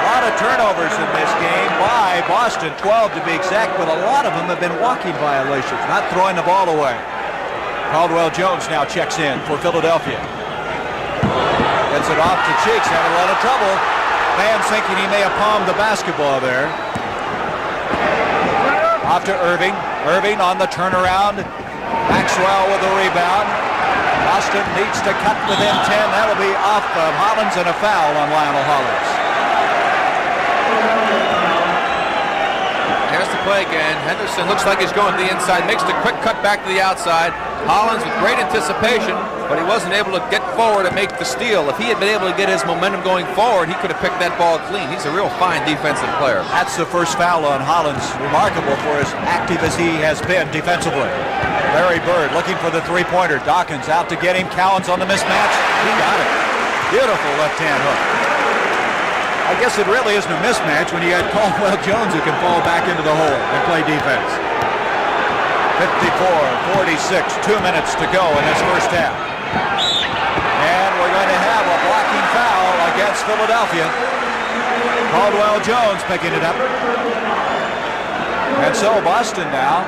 A lot of turnovers in this game by Boston, 12 to be exact, but a lot of them have been walking violations, not throwing the ball away. Caldwell Jones now checks in for Philadelphia. Gets it off to Cheeks, having a lot of trouble. Fans thinking he may have palmed the basketball there. Off to Irving. Irving on the turnaround. Maxwell with the rebound. Boston needs to cut within 10. That'll be off of Hollins and a foul on Lionel Hollins. There's the play again. Henderson looks like he's going to the inside. Makes the quick cut back to the outside. Hollins with great anticipation, but he wasn't able to get forward and make the steal. If he had been able to get his momentum going forward, he could have picked that ball clean. He's a real fine defensive player. That's the first foul on Hollins. Remarkable for as active as he has been defensively. Larry Bird looking for the three-pointer. Dawkins out to get him. Cowens on the mismatch. He got it. Beautiful left-hand hook. I guess it really isn't a mismatch when you got Caldwell Jones who can fall back into the hole and play defense. 54-46, 2 minutes to go in this first half. And we're going to have a blocking foul against Philadelphia. Caldwell Jones picking it up. And so Boston now,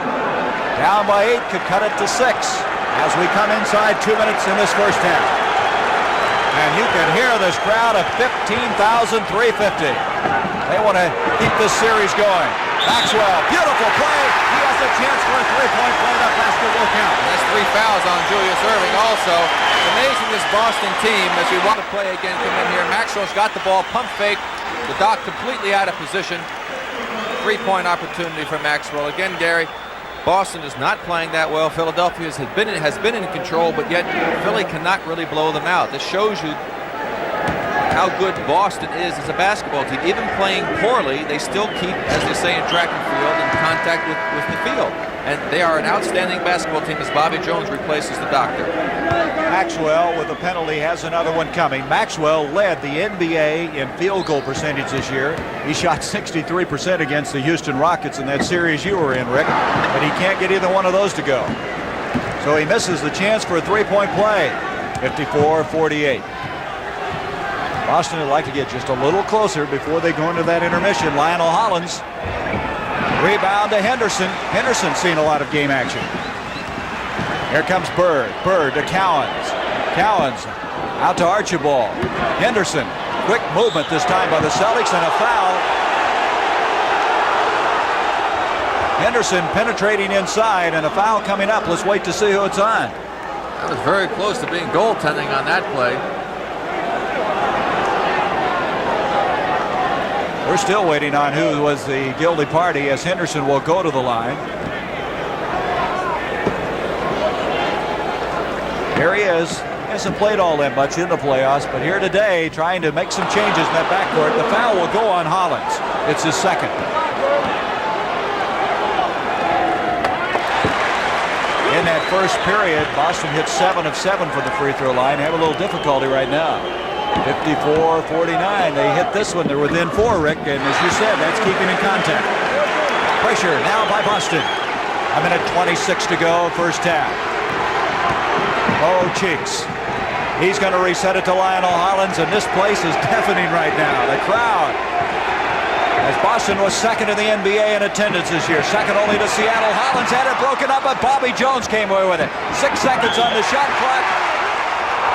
down by 8, could cut it to 6 as we come inside 2 minutes in this first half. And you can hear this crowd of 15,350. They want to keep this series going. Maxwell, beautiful play. He has a chance for a three-point play. The basket will count. That's 3 fouls on Julius Erving also. Amazing this Boston team as we want to play again come in here. Maxwell's got the ball, pump fake. The Doc completely out of position. 3-point opportunity for Maxwell. Again, Gary, Boston is not playing that well. Philadelphia has been in control, but yet Philly cannot really blow them out. This shows you how good Boston is as a basketball team. Even playing poorly, they still keep, as they say in track and field, in contact with the field. And they are an outstanding basketball team as Bobby Jones replaces the Doctor. Maxwell with a penalty has another one coming. Maxwell led the NBA in field goal percentage this year. He shot 63% against the Houston Rockets in that series you were in, Rick. But he can't get either one of those to go. So he misses the chance for a three-point play. 54-48. Boston would like to get just a little closer before they go into that intermission. Lionel Hollins. Rebound to Henderson. Henderson seen a lot of game action. Here comes Bird. Bird to Cowens. Cowens out to Archibald. Henderson. Quick movement this time by the Celtics and a foul. Henderson penetrating inside and a foul coming up. Let's wait to see who it's on. That was very close to being goaltending on that play. We're still waiting on who was the guilty party as Henderson will go to the line. Here he is. Hasn't played all that much in the playoffs, but here today trying to make some changes in that backcourt. The foul will go on Hollins. It's his second. In that first period, Boston hit 7 of 7 for the free throw line. Have a little difficulty right now. 54-49. They hit this one. They're within 4, Rick, and as you said, that's keeping in contact. Pressure now by Boston. A minute 26 to go, first half. Oh, Cheeks. He's going to reset it to Lionel Hollins, and this place is deafening right now. The crowd. As Boston was second in the NBA in attendance this year, second only to Seattle. Hollins had it broken up, but Bobby Jones came away with it. 6 seconds on the shot clock.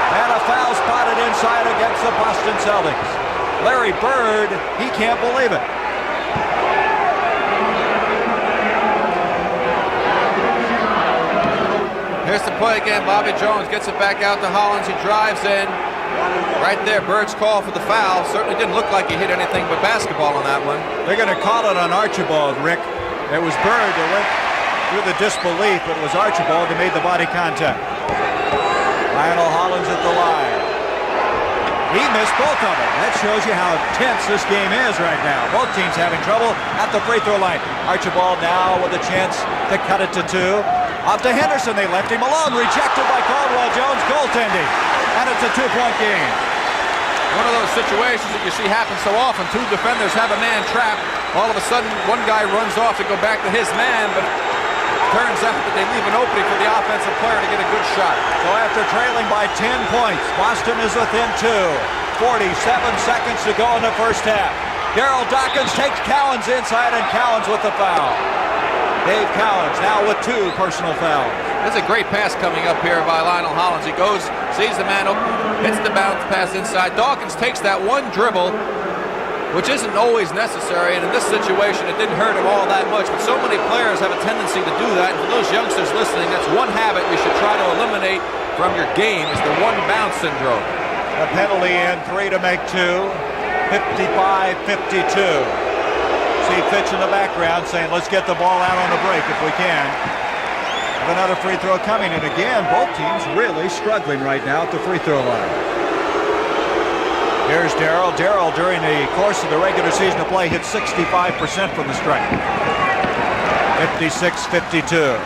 And a foul spotted inside against the Boston Celtics. Larry Bird, he can't believe it. Here's the play again. Bobby Jones gets it back out to Hollins. He drives in. Right there, Bird's call for the foul. Certainly didn't look like he hit anything but basketball on that one. They're going to call it on Archibald, Rick. It was Bird that went through the disbelief, but it was Archibald that made the body contact. Lionel Hollins at the line. He missed both of them. That shows you how tense this game is right now. Both teams having trouble at the free throw line. Archibald now with a chance to cut it to 2. Off to Henderson. They left him alone. Rejected by Caldwell Jones. Goaltending. And it's a 2-point game. One of those situations that you see happen so often. 2 defenders have a man trapped. All of a sudden, one guy runs off to go back to his man, but turns out that they leave an opening for the offensive player to get a good shot. So after trailing by 10 points, Boston is within 2. 47 seconds to go in the first half. Daryl Dawkins takes Cowens inside, and Cowens with the foul. Dave Cowens now with 2 personal fouls. There's a great pass coming up here by Lionel Hollins. He goes, sees the man open, hits the bounce pass inside. Dawkins takes that one dribble, which isn't always necessary, and in this situation it didn't hurt him all that much, but so many players have a tendency to do that, and for those youngsters listening, that's one habit you should try to eliminate from your game, is the one bounce syndrome. A penalty in, 3 to make 2, 55-52. See Fitch in the background saying, let's get the ball out on the break if we can. Have another free throw coming, and again, both teams really struggling right now at the free throw line. Here's Darryl. Darryl, during the course of the regular season of play, hit 65% from the stripe. 56-52.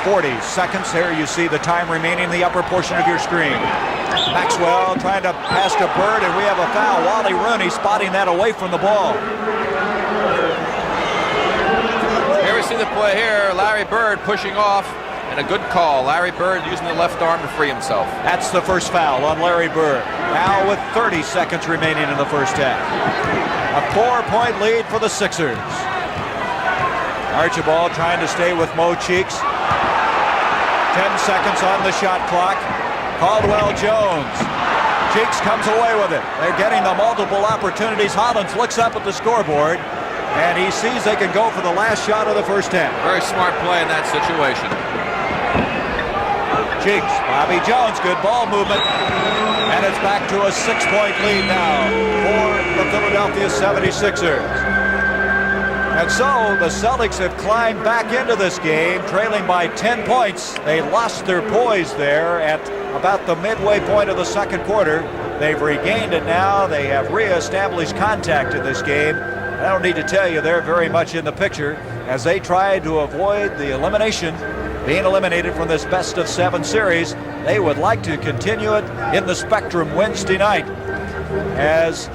40 seconds. There you see the time remaining in the upper portion of your screen. Maxwell trying to pass to Bird, and we have a foul. Wally Rooney spotting that away from the ball. Here we see the play here. Larry Bird pushing off, and a good call. Larry Bird using the left arm to free himself. That's the first foul on Larry Bird. Now with 30 seconds remaining in the first half. A 4-point lead for the Sixers. Archibald trying to stay with Mo Cheeks. 10 seconds on the shot clock. Caldwell Jones. Cheeks comes away with it. They're getting the multiple opportunities. Hollins looks up at the scoreboard. And he sees they can go for the last shot of the first half. Very smart play in that situation. Cheeks, Bobby Jones, good ball movement. And it's back to a 6-point lead now for the Philadelphia 76ers. And so the Celtics have climbed back into this game, trailing by 10 points. They lost their poise there at about the midway point of the second quarter. They've regained it now. They have reestablished contact in this game. I don't need to tell you they're very much in the picture as they try to avoid the being eliminated from this best-of-7 series. They would like to continue it in the Spectrum Wednesday night. As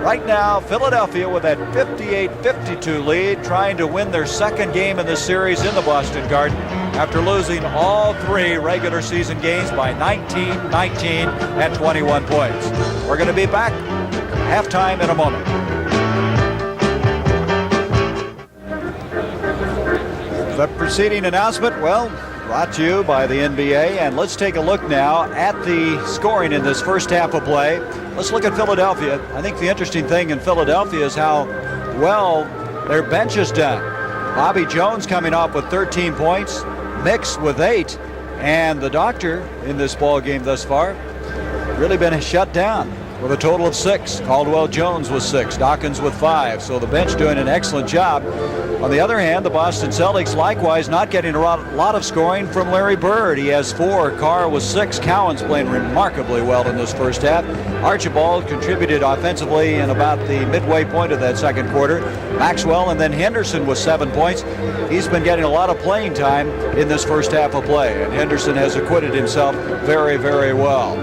right now, Philadelphia with that 58-52 lead, trying to win their second game in the series in the Boston Garden after losing all 3 regular season games by 19, 19, and 21 points. We're going to be back halftime in a moment. The preceding announcement, well, brought to you by the NBA. And let's take a look now at the scoring in this first half of play. Let's look at Philadelphia. I think the interesting thing in Philadelphia is how well their bench is done. Bobby Jones coming off with 13 points, Mix with 8, and the doctor in this ball game thus far really been shut down with a total of 6. Caldwell Jones with 6, Dawkins with 5. So the bench doing an excellent job. On the other hand, the Boston Celtics likewise not getting a lot of scoring from Larry Bird. He has 4. Carr with 6. Cowan's playing remarkably well in this first half. Archibald contributed offensively in about the midway point of that second quarter. Maxwell and then Henderson with 7 points. He's been getting a lot of playing time in this first half of play, and Henderson has acquitted himself very, very well.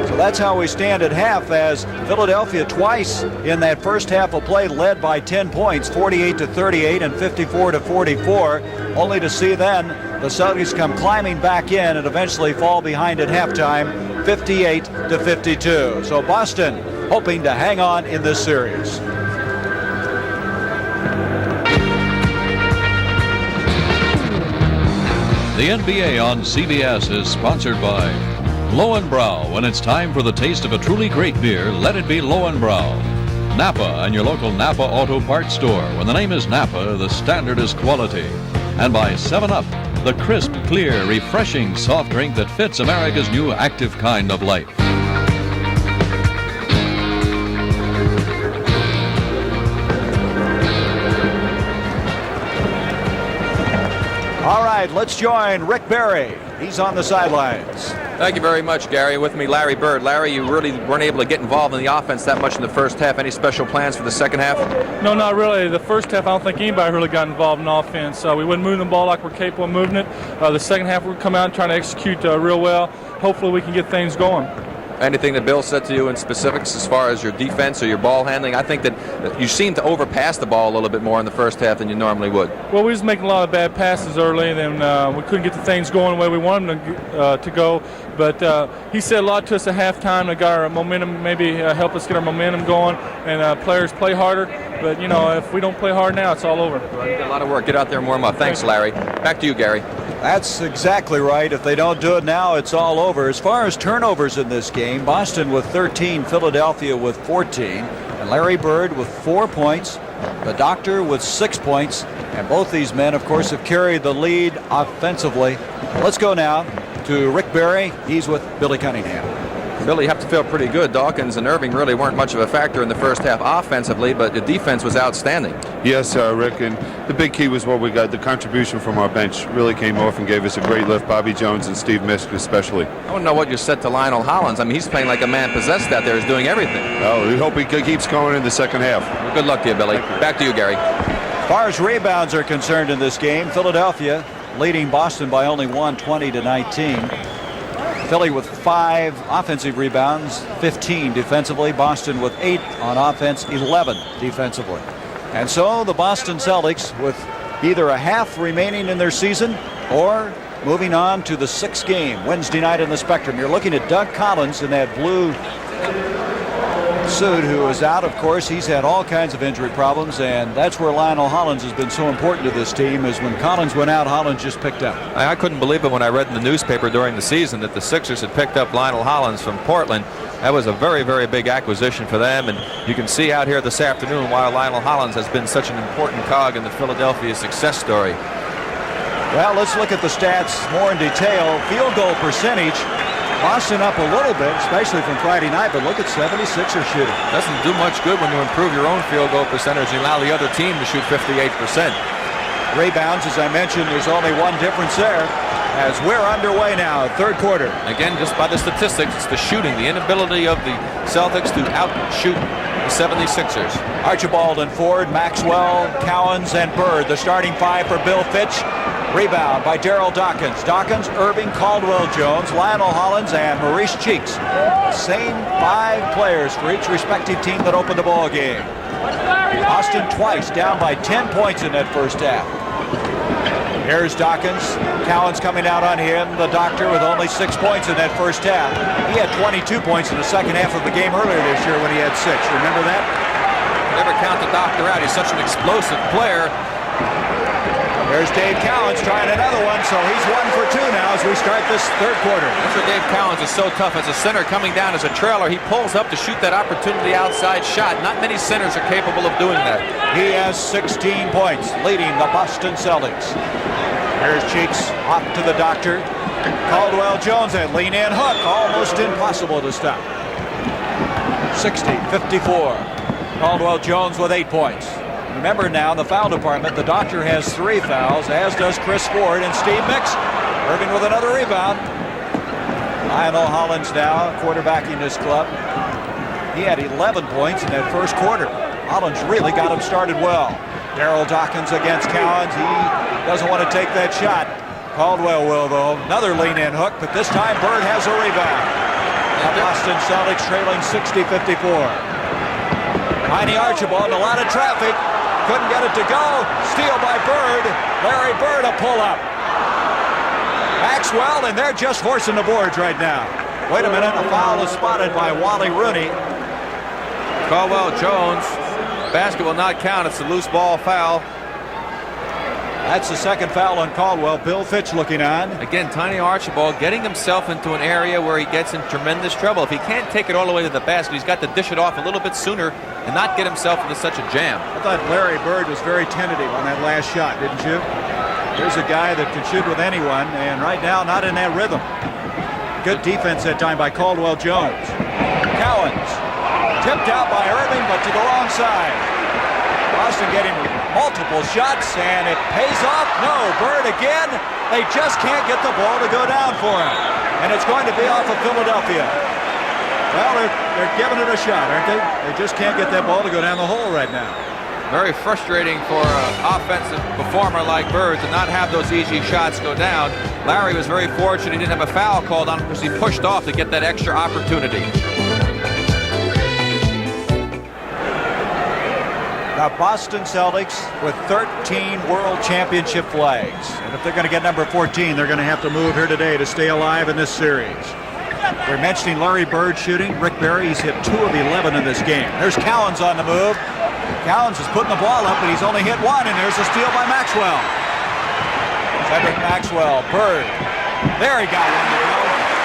So that's how we stand at half, as Philadelphia twice in that first half of play led by 10 points, 48-38 and 54-44, only to see then the Celtics come climbing back in and eventually fall behind at halftime, 58-52. So Boston hoping to hang on in this series. The NBA on CBS is sponsored by Lowenbrau. When it's time for the taste of a truly great beer, let it be Lowenbrau. Napa and your local Napa Auto Parts store. When the name is Napa, the standard is quality. And by 7-Up, the crisp, clear, refreshing soft drink that fits America's new active kind of life. All right, let's join Rick Barry. He's on the sidelines. Thank you very much, Gary. With me, Larry Bird. Larry, you really weren't able to get involved in the offense that much in the first half. Any special plans for the second half? No, not really. The first half, I don't think anybody really got involved in offense. We wouldn't move the ball like we're capable of moving it. The second half, we'll come out and try to execute real well. Hopefully, we can get things going. Anything that Bill said to you in specifics as far as your defense or your ball handling? I think that you seem to overpass the ball a little bit more in the first half than you normally would. Well, we was making a lot of bad passes early, and then we couldn't get the things going the way we wanted them to go. But he said a lot to us at halftime to get our momentum, maybe help us get our momentum going, and players play harder. But, you know, if we don't play hard now, it's all over. Well, a lot of work. Get out there and warm up. Thanks, Larry. Back to you, Gary. That's exactly right. If they don't do it now, it's all over. As far as turnovers in this game, Boston with 13, Philadelphia with 14, and Larry Bird with 4 points, the doctor with 6 points, and both these men, of course, have carried the lead offensively. Let's go now to Rick Barry. He's with Billy Cunningham. Billy, you have to feel pretty good. Dawkins and Irving really weren't much of a factor in the first half offensively, but the defense was outstanding. Yes, Rick, and the big key was what we got. The contribution from our bench really came off and gave us a great lift. Bobby Jones and Steve Misk especially. I don't know what you said to Lionel Hollins. I mean, he's playing like a man possessed out there. He's doing everything. Oh, we hope he keeps going in the second half. Well, good luck to you, Billy. Back to you, Gary. As far as rebounds are concerned in this game, Philadelphia leading Boston by only 1, 20-19. Philly with 5 offensive rebounds, 15 defensively. Boston with 8 on offense, 11 defensively. And so the Boston Celtics with either a half remaining in their season or moving on to the 6th game Wednesday night in the Spectrum. You're looking at Doug Collins in that blue Sood, who is out, of course, he's had all kinds of injury problems, and that's where Lionel Hollins has been so important to this team, is when Collins went out, Hollins just picked up. I couldn't believe it when I read in the newspaper during the season that the Sixers had picked up Lionel Hollins from Portland. That was a very, very big acquisition for them, and you can see out here this afternoon why Lionel Hollins has been such an important cog in the Philadelphia success story. Well, let's look at the stats more in detail. Field goal percentage, Boston up a little bit, especially from Friday night, but look at 76er shooting. Doesn't do much good when you improve your own field goal percentage and allow the other team to shoot 58%. Rebounds, as I mentioned, there's only one difference there, as we're underway now, third quarter. Again, just by the statistics, it's the shooting, the inability of the Celtics to outshoot the 76ers. Archibald and Ford, Maxwell, Cowens, and Bird, the starting five for Bill Fitch. Rebound by Daryl Dawkins. Dawkins, Irving, Caldwell-Jones, Lionel Hollins, and Maurice Cheeks. Same five players for each respective team that opened the ball game. Boston twice down by 10 points in that first half. Here's Dawkins. Cowens coming out on him. The doctor with only 6 points in that first half. He had 22 points in the second half of the game earlier this year when he had 6. Remember that? Never count the doctor out. He's such an explosive player. There's Dave Cowens trying another one, so he's 1 for 2 now as we start this third quarter. That's where Dave Cowens is so tough. As a center coming down as a trailer, he pulls up to shoot that opportunity outside shot. Not many centers are capable of doing that. He has 16 points, leading the Boston Celtics. Here's Cheeks off to the doctor. Caldwell-Jones, that lean-in hook, almost impossible to stop. 60-54. Caldwell-Jones with 8 points. Remember now, in the foul department, the doctor has 3 fouls, as does Chris Ford and Steve Mix. Irving with another rebound. Lionel Hollins now quarterbacking this club. He had 11 points in that first quarter. Hollins really got him started well. Daryl Dawkins against Cowens. He doesn't want to take that shot. Caldwell will, though. Another lean-in hook, but this time Bird has a rebound. The Boston Celtics trailing 60-54. Tiny Archibald, a lot of traffic. Couldn't get it to go. Steal by Bird. Larry Bird, a pull-up. Maxwell, and they're just forcing the boards right now. Wait a minute, a foul is spotted by Wally Rooney. Caldwell-Jones. Basket will not count. It's a loose ball foul. That's the second foul on Caldwell. Bill Fitch looking on. Again, Tiny Archibald getting himself into an area where he gets in tremendous trouble. If he can't take it all the way to the basket, he's got to dish it off a little bit sooner and not get himself into such a jam. I thought Larry Bird was very tentative on that last shot, didn't you? Here's a guy that can shoot with anyone, and right now not in that rhythm. Good defense that time by Caldwell-Jones. Cowens tipped out by Irving, but to the wrong side. Boston getting multiple shots, and it pays off. No, Bird again. They just can't get the ball to go down for him. And it's going to be off of Philadelphia. Well, they're giving it a shot, aren't they? They just can't get that ball to go down the hole right now. Very frustrating for an offensive performer like Bird to not have those easy shots go down. Larry was very fortunate he didn't have a foul called on him because he pushed off to get that extra opportunity. The Boston Celtics with 13 World Championship flags. And if they're going to get number 14, they're going to have to move here today to stay alive in this series. We're mentioning Larry Bird shooting. Rick Barry, he's hit 2 of 11 in this game. There's Cowens on the move. Cowens is putting the ball up, but he's only hit 1, and there's a steal by Maxwell. Cedric Maxwell, Bird. There he got one to go.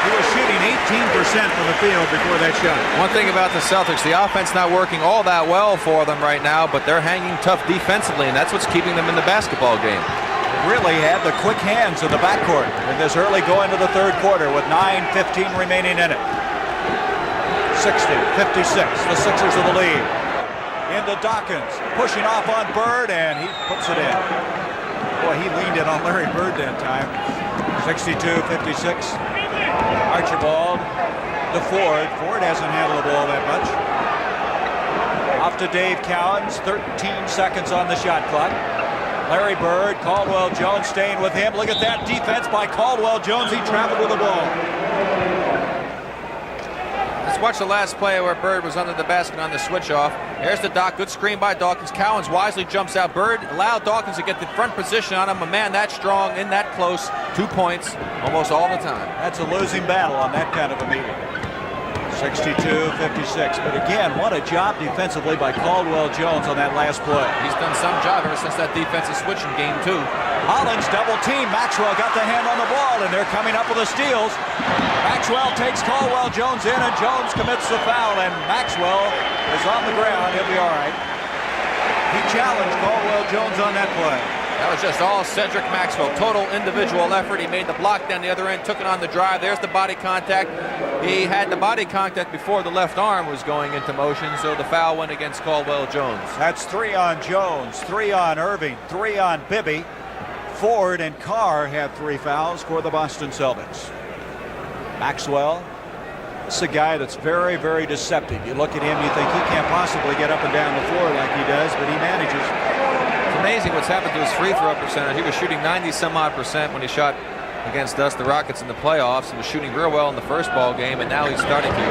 He was shooting 18% from the field before that shot. One thing about the Celtics, the offense not working all that well for them right now, but they're hanging tough defensively, and that's what's keeping them in the basketball game. Really had the quick hands in the backcourt in this early going to the third quarter with 9:15 remaining in it. 60-56, the Sixers of the lead. Into Dawkins, pushing off on Bird, and he puts it in. Boy, he leaned in on Larry Bird that time. 62-56. Archibald to Ford. Ford hasn't handled the ball that much. Off to Dave Cowens. 13 seconds on the shot clock. Larry Bird, Caldwell-Jones staying with him. Look at that defense by Caldwell-Jones. He traveled with the ball. Let's watch the last play where Bird was under the basket on the switch off. There's the Doc. Good screen by Dawkins. Cowens wisely jumps out. Bird allowed Dawkins to get the front position on him. A man that strong in that close. 2 points almost all the time. That's a losing battle on that kind of a meeting. 62-56. But again, what a job defensively by Caldwell Jones on that last play. He's done some job ever since that defensive switch in game 2. Hollins double team. Maxwell got the hand on the ball, and they're coming up with the steals. Maxwell takes Caldwell Jones in, and Jones commits the foul, and Maxwell is on the ground. He'll be all right. He challenged Caldwell Jones on that play. That was just all Cedric Maxwell. Total individual effort. He made the block down the other end, took it on the drive. There's the body contact. He had the body contact before the left arm was going into motion, so the foul went against Caldwell Jones. That's 3 on Jones, 3 on Irving, 3 on Bibby. Ford and Carr have 3 fouls for the Boston Celtics. Maxwell, this is a guy that's very, very deceptive. You look at him, you think he can't possibly get up and down the floor like he does, but he manages. It's amazing what's happened to his free throw percentage. He was shooting 90-some-odd% when he shot against us, the Rockets, in the playoffs. He was shooting real well in the first ball game, and now he's starting to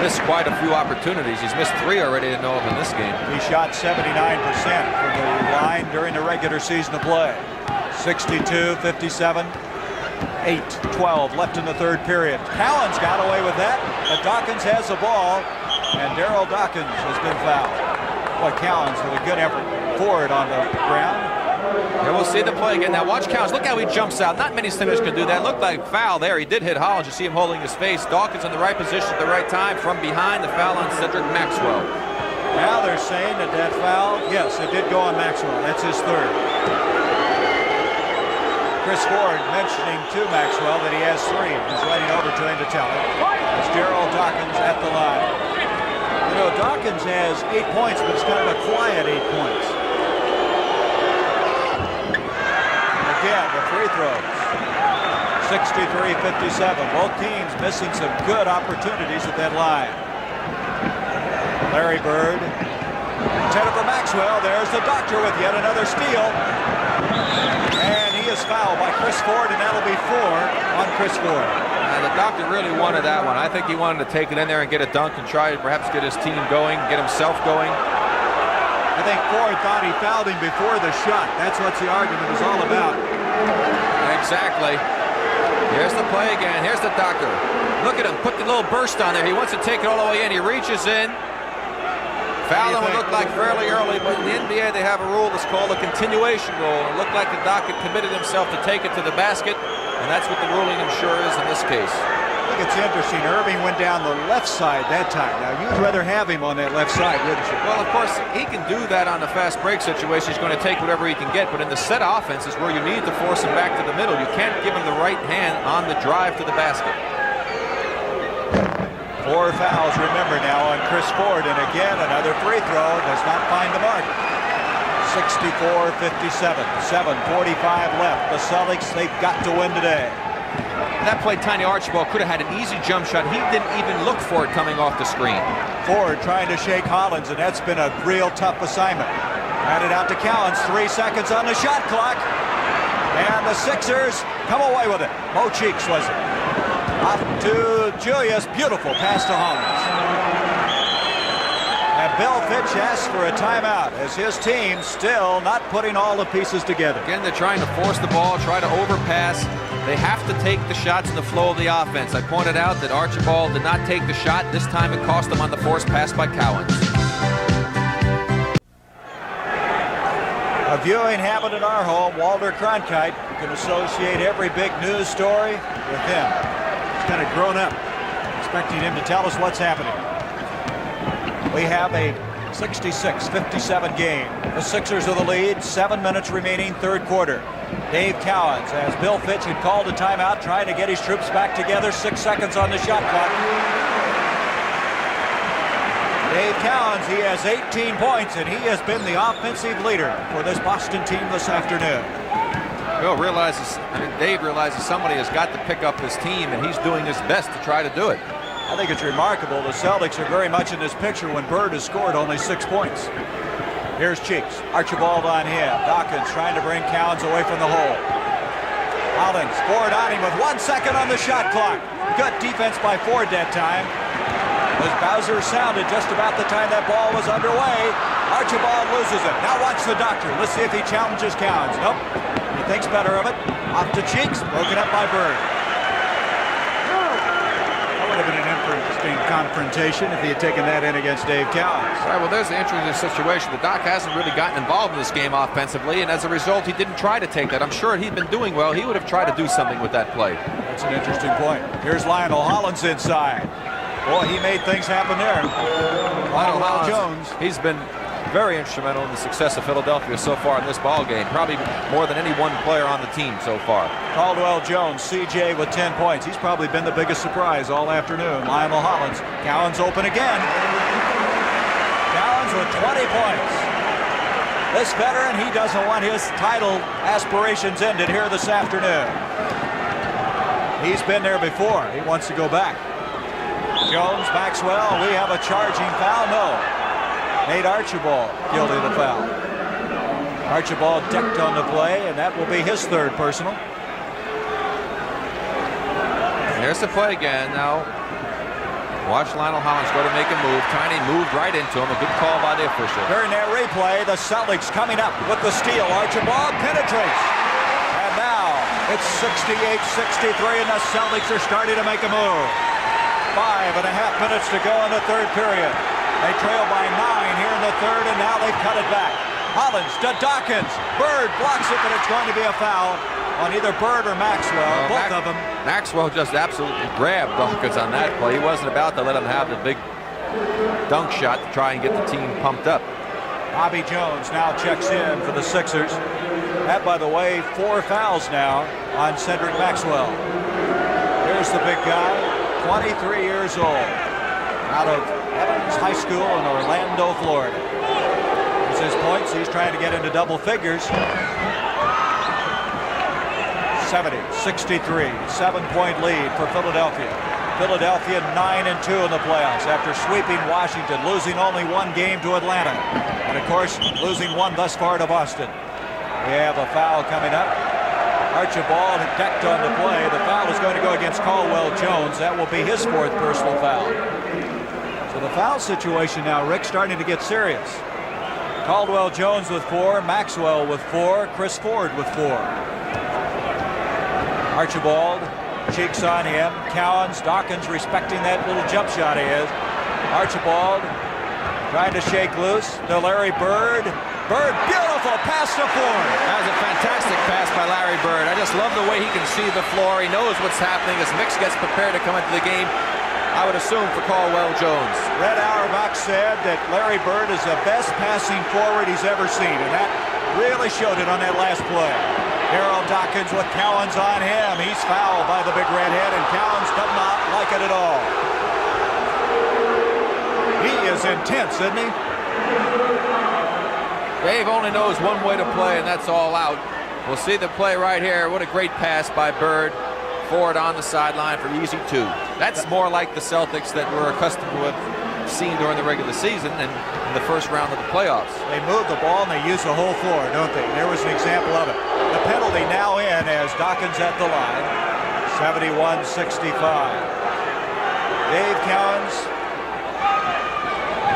miss quite a few opportunities. He's missed 3 already to know of in this game. He shot 79% from the line during the regular season of play. 62-57. 8-12 left in the third period. Callens got away with that, but Dawkins has the ball, and Daryl Dawkins has been fouled. Boy, Callens with a good effort. Ford on the ground. Yeah, we'll see the play again. Now watch Callens. Look how he jumps out. Not many centers can do that. Looked like foul there. He did hit Hollins. You see him holding his face. Dawkins in the right position at the right time. From behind, the foul on Cedric Maxwell. Now they're saying that foul, yes, it did go on Maxwell. That's his third. Chris Ford mentioning to Maxwell that he has 3. He's running over to him to tell him. It's Daryl Dawkins at the line. You know, Dawkins has 8 points, but it's kind of a quiet 8 points. Again, the free throws. 63-57. Both teams missing some good opportunities at that line. Larry Bird. Intended for Maxwell. There's the doctor with yet another steal. And he is fouled by Chris Ford, and that'll be 4 on Chris Ford. The doctor really wanted that one. I think he wanted to take it in there and get a dunk and try to perhaps get his team going, get himself going. I think Ford thought he fouled him before the shot. That's what the argument is all about. Exactly. Here's the play again. Here's the doctor. Look at him. Put the little burst on there. He wants to take it all the way in. He reaches in. Fouling would look like fairly early, but in the NBA they have a rule that's called a continuation rule. It looked like the doc had committed himself to take it to the basket, and that's what the ruling I'm sure is in this case. I think it's interesting. Irving went down the left side that time. Now, you'd rather have him on that left side, wouldn't you? Well, of course, he can do that on the fast break situation. He's going to take whatever he can get, but in the set offense is where you need to force him back to the middle. You can't give him the right hand on the drive to the basket. 4 fouls, remember now, on Chris Ford, and again another free throw does not find the mark. 64-57, 7:45 left. The Celtics, they've got to win today. That play, Tiny Archibald could have had an easy jump shot. He didn't even look for it coming off the screen. Ford trying to shake Hollins, and that's been a real tough assignment. Batted out to Callens, 3 seconds on the shot clock. And the Sixers come away with it. Mo Cheeks was it. Off to Julius, beautiful pass to Hollins. And Bill Fitch asks for a timeout as his team still not putting all the pieces together. Again, they're trying to force the ball, try to overpass. They have to take the shots in the flow of the offense. I pointed out that Archibald did not take the shot. This time it cost him on the forced pass by Callens. A viewing habit at our home, Walter Cronkite. You can associate every big news story with him. He's kind of grown up, expecting him to tell us what's happening. We have a 66-57 game. The Sixers are the lead, 7 minutes remaining, third quarter. Dave Cowens, as Bill Fitch had called a timeout, trying to get his troops back together. 6 seconds on the shot clock. Dave Cowens, he has 18 points, and he has been the offensive leader for this Boston team this afternoon. Dave realizes somebody has got to pick up this team, and he's doing his best to try to do it. I think it's remarkable. The Celtics are very much in this picture when Bird has scored only 6 points. Here's Cheeks. Archibald on him. Dawkins trying to bring Cowens away from the hole. Hollins, Ford on him with 1 second on the shot clock. Good defense by Ford that time. As Bowser sounded just about the time that ball was underway, Archibald loses it. Now watch the doctor. Let's see if he challenges Cowens. Nope. He thinks better of it. Off to Cheeks. Broken up by Bird. That would have been an interesting confrontation if he had taken that in against Dave Cowens. Right, well, there's the interesting situation. The Doc hasn't really gotten involved in this game offensively, and as a result, he didn't try to take that. I'm sure he'd been doing well. He would have tried to do something with that play. That's an interesting point. Here's Lionel Hollins inside. Boy, he made things happen there. Lionel Hollins, Jones, he's been very instrumental in the success of Philadelphia so far in this ball game. Probably more than any one player on the team so far. Caldwell Jones, CJ with 10 points. He's probably been the biggest surprise all afternoon. Lionel Hollins. Cowens open again. Cowens with 20 points. This veteran, he doesn't want his title aspirations ended here this afternoon. He's been there before. He wants to go back. Jones, Maxwell, we have a charging foul? No. Nate Archibald guilty of the foul. Archibald decked on the play, and that will be his third personal. Here's the play again. Now, watch Lionel Hollins go to make a move. Tiny moved right into him. A good call by the official. During that replay, the Celtics coming up with the steal. Archibald penetrates. And now it's 68-63, and the Celtics are starting to make a move. 5.5 minutes to go in the third period. They trail by 9 here in the third, and now they've cut it back. Hollins to Dawkins. Bird blocks it, but it's going to be a foul on either Bird or Maxwell, both of them. Maxwell just absolutely grabbed Dawkins on that play. He wasn't about to let him have the big dunk shot to try and get the team pumped up. Bobby Jones now checks in for the Sixers. That, by the way, 4 fouls now on Cedric Maxwell. Here's the big guy, 23 years old, out of Evans High School in Orlando, Florida. Here's his points. He's trying to get into double figures. 70-63, 7-point lead for Philadelphia. Philadelphia 9-2 in the playoffs after sweeping Washington, losing only 1 game to Atlanta, and of course losing 1 thus far to Boston. We have a foul coming up. Archibald decked on the play. The foul is going to go against Caldwell Jones. That will be his 4th personal foul. So the foul situation now, Rick, starting to get serious. Caldwell Jones with 4, Maxwell with 4, Chris Ford with 4. Archibald, cheeks on him. Cowens, Dawkins respecting that little jump shot he has. Archibald trying to shake loose to Larry Bird. Bird, beautiful pass to Ford. That was a fantastic pass by Larry Bird. I just love the way he can see the floor. He knows what's happening as Mix gets prepared to come into the game. I would assume for Caldwell Jones. Red Auerbach said that Larry Bird is the best passing forward he's ever seen, and that really showed it on that last play. Harold Dawkins with Cowens on him. He's fouled by the big redhead, and Cowens does not like it at all. He is intense, isn't he? Dave only knows one way to play, and that's all out. We'll see the play right here. What a great pass by Bird. Ford on the sideline for easy 2. That's more like the Celtics that we're accustomed to have seen during the regular season and in the first round of the playoffs. They move the ball and they use the whole floor, don't they? There was an example of it. The penalty now in as Dawkins at the line. 71-65. Dave Cowens,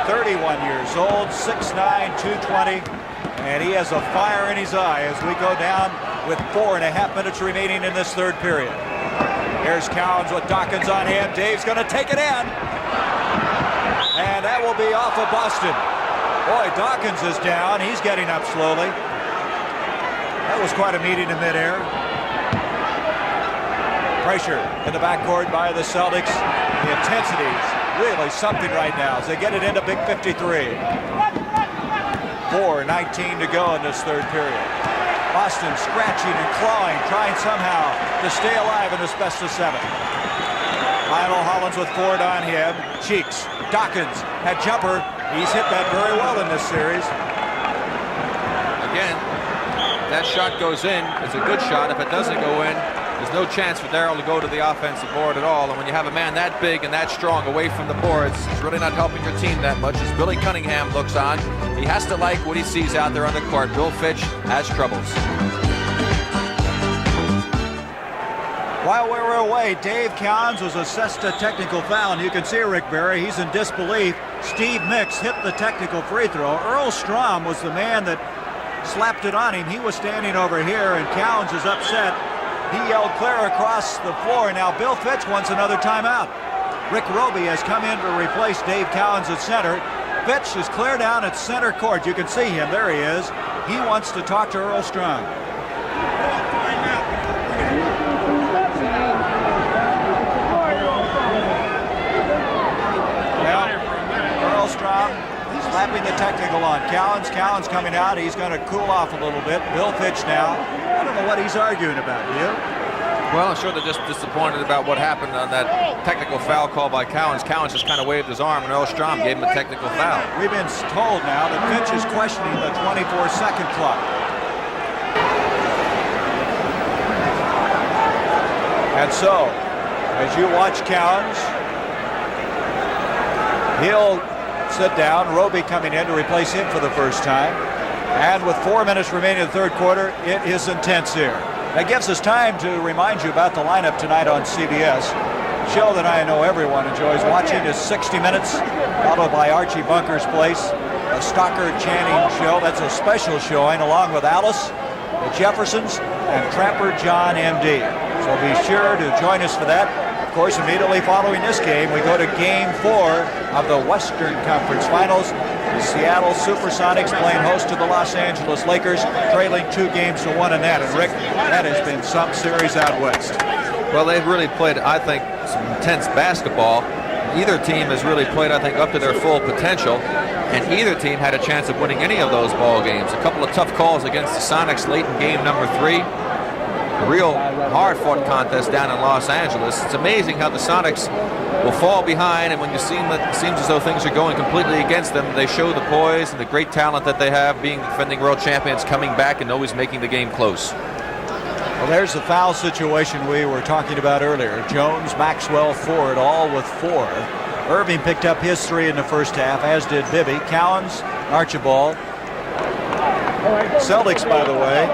31 years old, 6'9", 220, and he has a fire in his eye as we go down with 4.5 minutes remaining in this third period. Here's Cowens with Dawkins on him. Dave's going to take it in. And that will be off of Boston. Boy, Dawkins is down. He's getting up slowly. That was quite a meeting in midair. Pressure in the backcourt by the Celtics. The intensity is really something right now as they get it into Big 53. 4:19 to go in this third period. Boston scratching and clawing, trying somehow to stay alive in this best of 7. Lionel Hollins with Ford on him. Cheeks. Dawkins had jumper. He's hit that very well in this series. Again, if that shot goes in, it's a good shot. If it doesn't go in, there's no chance for Darryl to go to the offensive board at all. And when you have a man that big and that strong away from the boards, it's really not helping your team that much. As Billy Cunningham looks on, he has to like what he sees out there on the court. Bill Fitch has troubles. While we were away, Dave Cowens was assessed a technical foul, and you can see Rick Barry, he's in disbelief. Steve Mix hit the technical free throw. Earl Strom was the man that slapped it on him. He was standing over here, and Cowens is upset. He yelled clear across the floor. Now Bill Fitch wants another timeout. Rick Roby has come in to replace Dave Cowens at center. Fitch is clear down at center court. You can see him. There he is. He wants to talk to Earl Strong. Earl Strong slapping the technical on Cowens. Cowens coming out. He's going to cool off a little bit. Bill Fitch now. I don't know what he's arguing about, do you? Well, I'm sure they're just disappointed about what happened on that technical foul call by Cowens. Cowens just kind of waved his arm, and Earl Strom gave him a technical foul. We've been told now that Fitch is questioning the 24-second clock. And so, as you watch Cowens, he'll sit down. Roby coming in to replace him for the first time. And with 4 minutes remaining in the third quarter, it is intense here. That gives us time to remind you about the lineup tonight on CBS. Show that I know everyone enjoys watching is 60 Minutes, followed by Archie Bunker's Place, a Stockard Channing show. That's a special showing, along with Alice, the Jeffersons, and Trapper John M.D. So be sure to join us for that. Of course, immediately following this game, we go to Game 4 of the Western Conference Finals. The Seattle Supersonics playing host to the Los Angeles Lakers, trailing 2-1 in that. And Rick, that has been some series out west. Well, they've really played, I think, some intense basketball. Either team has really played, I think, up to their full potential, and either team had a chance of winning any of those ball games. A couple of tough calls against the Sonics late in game number 3. A real hard-fought contest down in Los Angeles. It's amazing how the Sonics will fall behind, and when you see them, it seems as though things are going completely against them. They show the poise and the great talent that they have, being defending world champions, coming back and always making the game close. Well, there's the foul situation we were talking about earlier. Jones, Maxwell, Ford, all with 4. Irving picked up his 3 in the first half, as did Bibby. Cowens, Archibald. Celtics, by the way,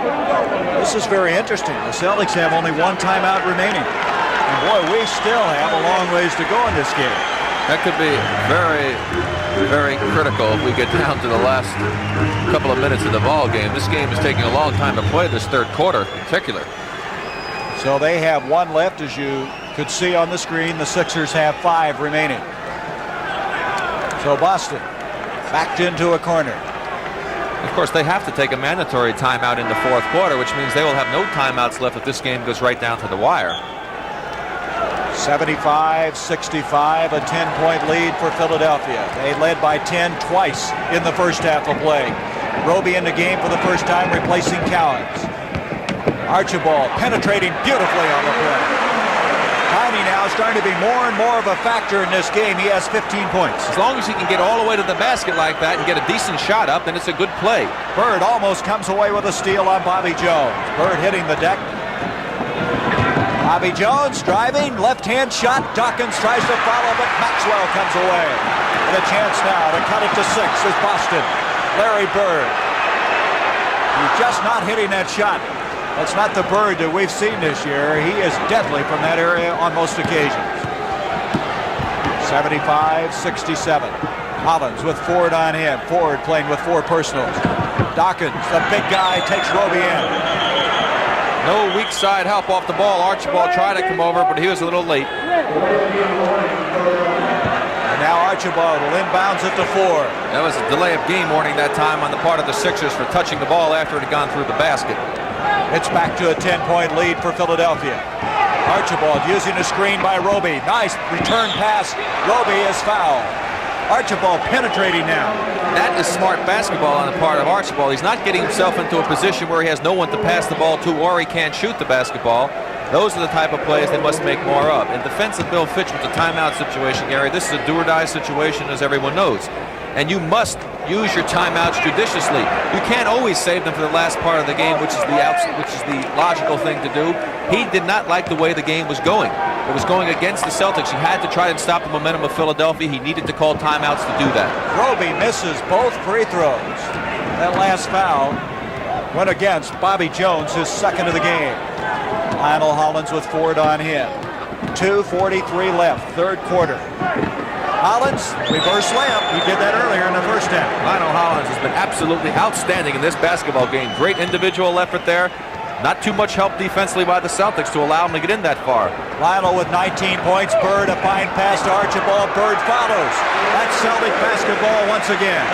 this is very interesting. The Celtics have only 1 timeout remaining. And boy, we still have a long ways to go in this game. That could be very, very critical if we get down to the last couple of minutes of the ball game. This game is taking a long time to play, this third quarter in particular. So they have 1 left, as you could see on the screen. The Sixers have 5 remaining. So Boston backed into a corner. Of course, they have to take a mandatory timeout in the fourth quarter, which means they will have no timeouts left if this game goes right down to the wire. 75-65, a 10-point lead for Philadelphia. They led by 10 twice in the first half of play. Roby in the game for the first time, replacing Cowens. Archibald penetrating beautifully on the play. Tiny now starting to be more and more of a factor in this game. He has 15 points. As long as he can get all the way to the basket like that and get a decent shot up, then it's a good play. Bird almost comes away with a steal on Bobby Jones. Bird hitting the deck. Bobby Jones driving, left-hand shot. Dawkins tries to follow, but Maxwell comes away. And a chance now to cut it to 6 is Boston. Larry Bird. He's just not hitting that shot. That's not the Bird that we've seen this year. He is deadly from that area on most occasions. 75-67. Hollins with Ford on him. Ford playing with 4 personals. Dawkins, the big guy, takes Roby in. No weak side help off the ball. Archibald tried to come over, but he was a little late. And now Archibald will inbounds it to Ford. That was a delay of game warning that time on the part of the Sixers for touching the ball after it had gone through the basket. It's back to a 10-point lead for Philadelphia. Archibald using a screen by Roby. Nice return pass. Roby is fouled. Archibald penetrating now. That is smart basketball on the part of Archibald. He's not getting himself into a position where he has no one to pass the ball to or he can't shoot the basketball. Those are the type of plays they must make more of. In defense of Bill Fitch with the timeout situation, Gary, this is a do-or-die situation, as everyone knows. And you must use your timeouts judiciously. You can't always save them for the last part of the game, which is the logical thing to do. He did not like the way the game was going. It was going against the Celtics. He had to try and stop the momentum of Philadelphia. He needed to call timeouts to do that. Roby misses both free throws. That last foul went against Bobby Jones, his second of the game. Lionel Hollins with Ford on him. 2:43 left, third quarter. Hollins, reverse layup. He did that earlier in the first half. Lionel Hollins has been absolutely outstanding in this basketball game. Great individual effort there. Not too much help defensively by the Celtics to allow them to get in that far. Lionel with 19 points. Bird, a fine pass to Archibald. Bird follows. That's Celtic basketball once again.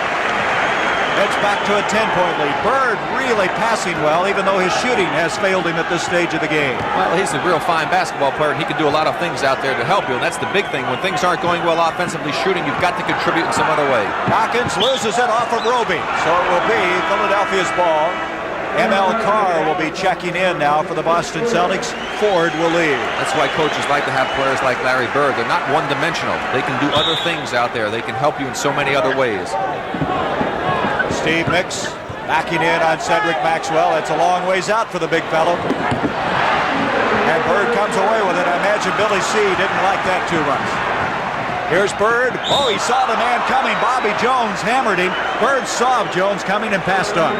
It's back to a 10-point lead. Bird really passing well, even though his shooting has failed him at this stage of the game. Well, he's a real fine basketball player, and he can do a lot of things out there to help you, and that's the big thing. When things aren't going well offensively shooting, you've got to contribute in some other way. Dawkins loses it off of Roby, so it will be Philadelphia's ball. M.L. Carr will be checking in now for the Boston Celtics. Ford will leave. That's why coaches like to have players like Larry Bird. They're not one-dimensional. They can do other things out there. They can help you in so many other ways. Steve Mix backing in on Cedric Maxwell. It's a long ways out for the big fellow. And Bird comes away with it. I imagine Billy C. didn't like that too much. Here's Bird. Oh, he saw the man coming. Bobby Jones hammered him. Bird saw Jones coming and passed on.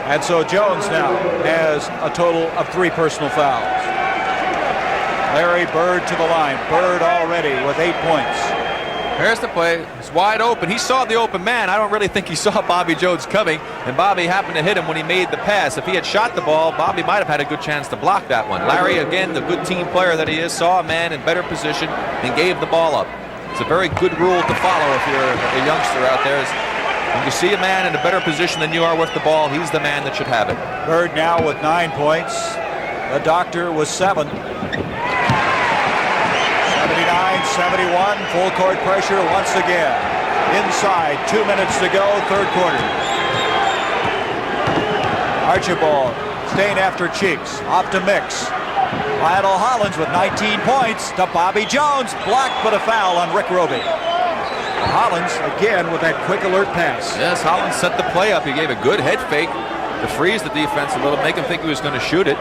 And so Jones now has a total of 3 personal fouls. Larry Bird to the line. Bird already with 8 points. Here's the play. It's wide open. He saw the open man. I don't really think he saw Bobby Jones coming, and Bobby happened to hit him when he made the pass. If he had shot the ball, Bobby might have had a good chance to block that one. Larry, again, the good team player that he is, saw a man in better position and gave the ball up. It's a very good rule to follow if you're a youngster out there. When you see a man in a better position than you are with the ball, he's the man that should have it. Bird now with 9 points. The Doctor was 7. 79-71, full court pressure once again. Inside, 2 minutes to go, third quarter. Archibald staying after Cheeks, off to Mix. Lionel Hollins with 19 points to Bobby Jones, blocked but a foul on Rick Roby. Hollins again with that quick alert pass. Yes, Hollins set the play up. He gave a good head fake to freeze the defense a little, make him think he was going to shoot it.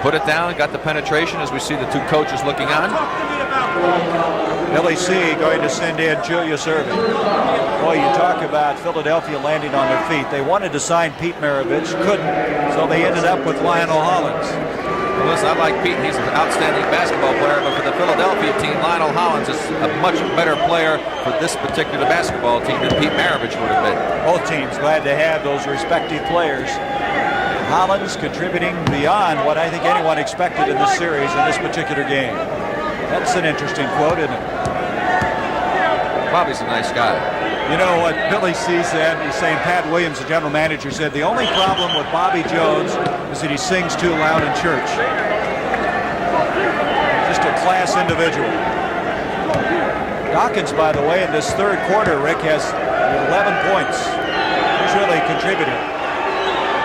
Put it down, got the penetration as we see the 2 coaches looking on. Billy C. going to send in Julius Erving. Boy, you talk about Philadelphia landing on their feet. They wanted to sign Pete Maravich, couldn't, so they ended up with Lionel Hollins. Well, listen, I like Pete. He's an outstanding basketball player, but for the Philadelphia team, Lionel Hollins is a much better player for this particular basketball team than Pete Maravich would have been. Both teams glad to have those respective players. Hollins contributing beyond what I think anyone expected in this series in this particular game. That's an interesting quote, isn't it? Bobby's a nice guy. You know what Billy C. said? He's saying Pat Williams, the general manager, said the only problem with Bobby Jones is that he sings too loud in church. Just a class individual. Dawkins, by the way, in this third quarter, Rick, has 11 points. He's really contributed.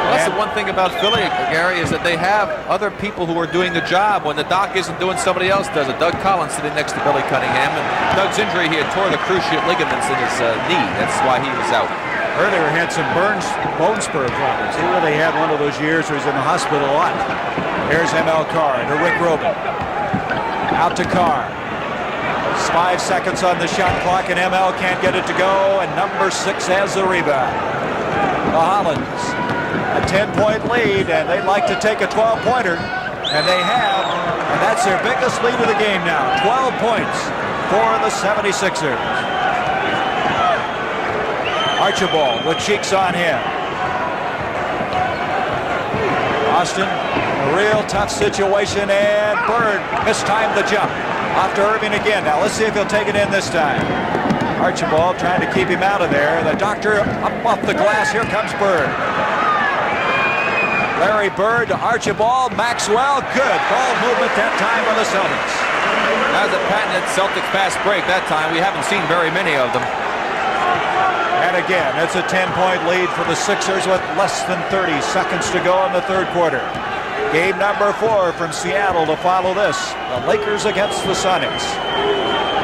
Well, that's the one thing about Philly, Gary, is that they have other people who are doing the job when the doc isn't doing, somebody else does it. Doug Collins sitting next to Billy Cunningham, and Doug's injury, he had tore the cruciate ligaments in his knee. That's why he was out. Earlier had some bone spur problems. He really had one of those years where he's in the hospital a lot. Here's M.L. Carr to Rick Roby. Out to Carr. 5 seconds on the shot clock, and M.L. can't get it to go, and number 6 has the rebound. The Hollins. A 10-point lead, and they'd like to take a 12-pointer, and they have, and that's their biggest lead of the game now. 12 points for the 76ers. Archibald with Cheeks on him. Austin, a real tough situation, and Bird mistimed the jump. Off to Irving again. Now let's see if he'll take it in this time. Archibald trying to keep him out of there. The Doctor up off the glass. Here comes Bird. Larry Bird to Archibald. Maxwell, good ball movement that time by the Celtics. That was a patented Celtic fast break that time. We haven't seen very many of them. And again, it's a 10-point lead for the Sixers with less than 30 seconds to go in the third quarter. Game number 4 from Seattle to follow this. The Lakers against the Sonics.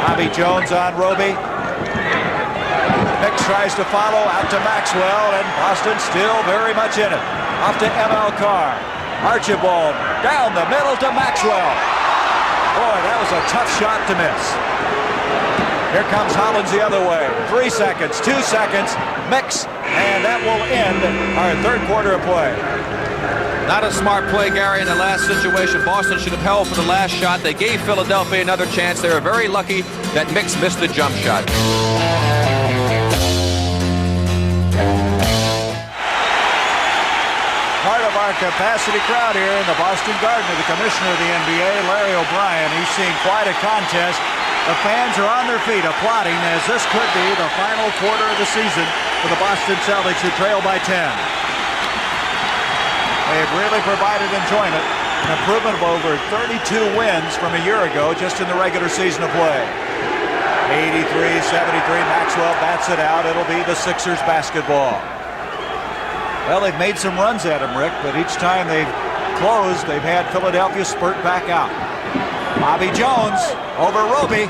Bobby Jones on Roby. Mix tries to follow out to Maxwell, and Boston still very much in it. Off to M.L. Carr. Archibald down the middle to Maxwell. Boy, that was a tough shot to miss. Here comes Hollins the other way. 3 seconds, 2 seconds, Mix, and that will end our third quarter of play. Not a smart play, Gary, in the last situation. Boston should have held for the last shot. They gave Philadelphia another chance. They were very lucky that Mix missed the jump shot. capacity crowd here in the Boston Garden of the commissioner of the NBA, Larry O'Brien. He's seeing quite a contest. The fans are on their feet applauding as this could be the final quarter of the season for the Boston Celtics, who trail by 10. They've really provided enjoyment, an improvement of over 32 wins from a year ago just in the regular season of play. 83-73, Maxwell bats it out. It'll be the Sixers basketball. Well, they've made some runs at him, Rick, but each time they've closed, they've had Philadelphia spurt back out. Bobby Jones over Roby.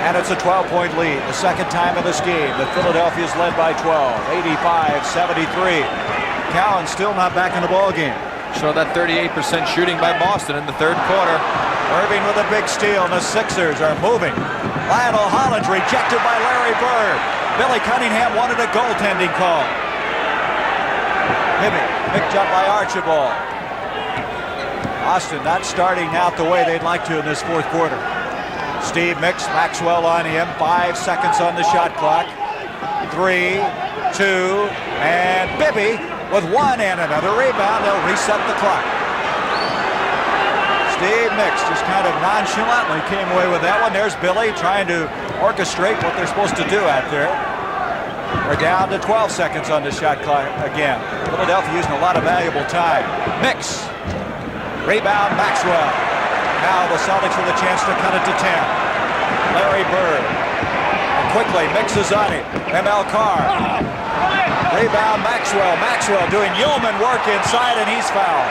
And it's a 12-point lead, the second time in this game that Philadelphia's led by 12, 85-73. Cowan still not back in the ball game. So that 38% shooting by Boston in the third quarter. Irving with a big steal, and the Sixers are moving. Lionel Hollins rejected by Larry Bird. Billy Cunningham wanted a goaltending call. Hibby picked up by Archibald. Boston not starting out the way they'd like to in this fourth quarter. Steve Mix, Maxwell on him. 5 seconds on the shot clock. 3, 2, and Bibby with one and another rebound. They'll reset the clock. Steve Mix just kind of nonchalantly came away with that one. There's Billy trying to orchestrate what they're supposed to do out there. We're down to 12 seconds on the shot clock again. Philadelphia using a lot of valuable time. Mix. Rebound Maxwell. Now the Celtics with a chance to cut it to 10. Larry Bird. And quickly mixes on it. ML Carr. Rebound Maxwell. Maxwell doing yeoman work inside, and he's fouled.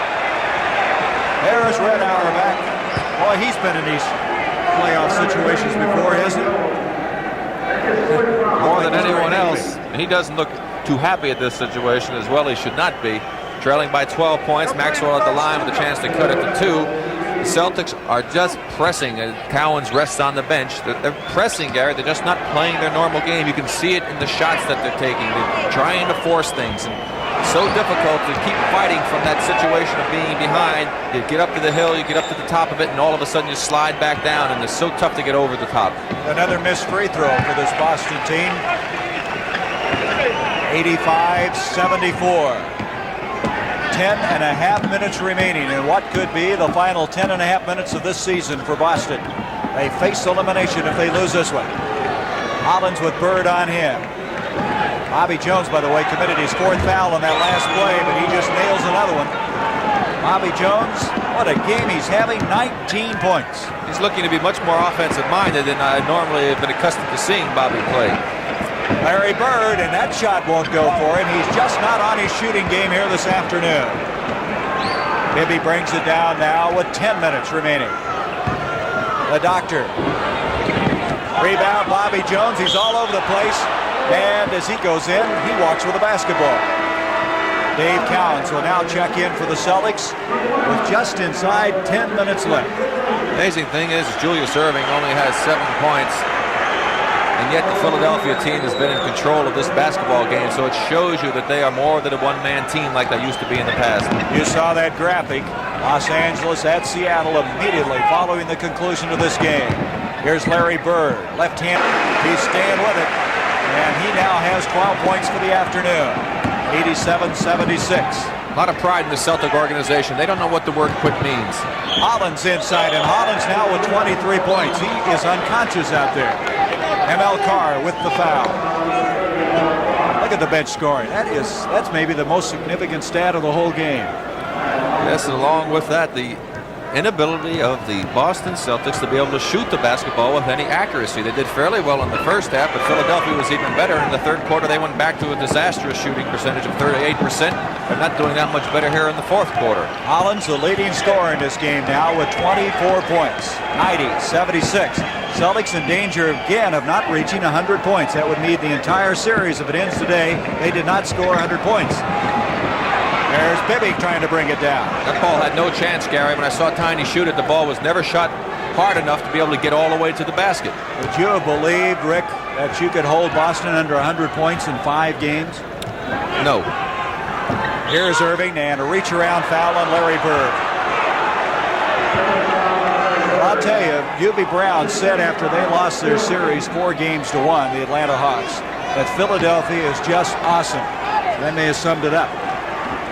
There's Red Auerbach. Boy, he's been in these playoff situations before, hasn't he? More than anyone else. He doesn't look too happy at this situation as well. He should not be. Trailing by 12 points. Maxwell at the line with a chance to cut it to 2. The Celtics are just pressing. Cowan's rests on the bench. They're pressing, Gary. They're just not playing their normal game. You can see it in the shots that they're taking. They're trying to force things. And so difficult to keep fighting from that situation of being behind. You get up to the hill, you get up to the top of it, and all of a sudden you slide back down, and it's so tough to get over the top. Another missed free throw for this Boston team. 85-74. 10.5 minutes remaining in what could be the final 10.5 minutes of this season for Boston. They face elimination if they lose this one. Hollins with Bird on him. Bobby Jones, by the way, committed his 4th foul on that last play, but he just nails another one. Bobby Jones, what a game he's having, 19 points. He's looking to be much more offensive-minded than I normally have been accustomed to seeing Bobby play. Larry Bird, and that shot won't go for him. He's just not on his shooting game here this afternoon. Bibby brings it down now with 10 minutes remaining. The doctor. Rebound, Bobby Jones. He's all over the place. And as he goes in, he walks with the basketball. Dave Cowens will now check in for the Celtics with just inside 10 minutes left. Amazing thing is Julius Irving only has 7 points. And yet the Philadelphia team has been in control of this basketball game, so it shows you that they are more than a one-man team like they used to be in the past. You saw that graphic. Los Angeles at Seattle immediately following the conclusion of this game. Here's Larry Bird, left hand. He's staying with it, and he now has 12 points for the afternoon. 87-76. A lot of pride in the Celtic organization. They don't know what the word quit means. Hollins inside, and Hollins now with 23 points. He is unconscious out there. ML Carr with the foul. Look at the bench scoring. That's maybe the most significant stat of the whole game. Yes, and along with that, the inability of the Boston Celtics to be able to shoot the basketball with any accuracy. They did fairly well in the first half, but Philadelphia was even better. In the third quarter, they went back to a disastrous shooting percentage of 38%. They're not doing that much better here in the fourth quarter. Hollins, the leading scorer in this game now with 24 points. 90-76. Celtics in danger again of not reaching 100 points. That would mean the entire series, if it ends today, they did not score 100 points. There's Bibby trying to bring it down. That ball had no chance, Gary. When I saw Tiny shoot it, the ball was never shot hard enough to be able to get all the way to the basket. Would you have believed, Rick, that you could hold Boston under 100 points in 5 games? No. Here's Irving, and a reach-around foul on Larry Bird. Well, I'll tell you, Hubie Brown said after they lost their series 4-1, the Atlanta Hawks, that Philadelphia is just awesome. Then they have summed it up.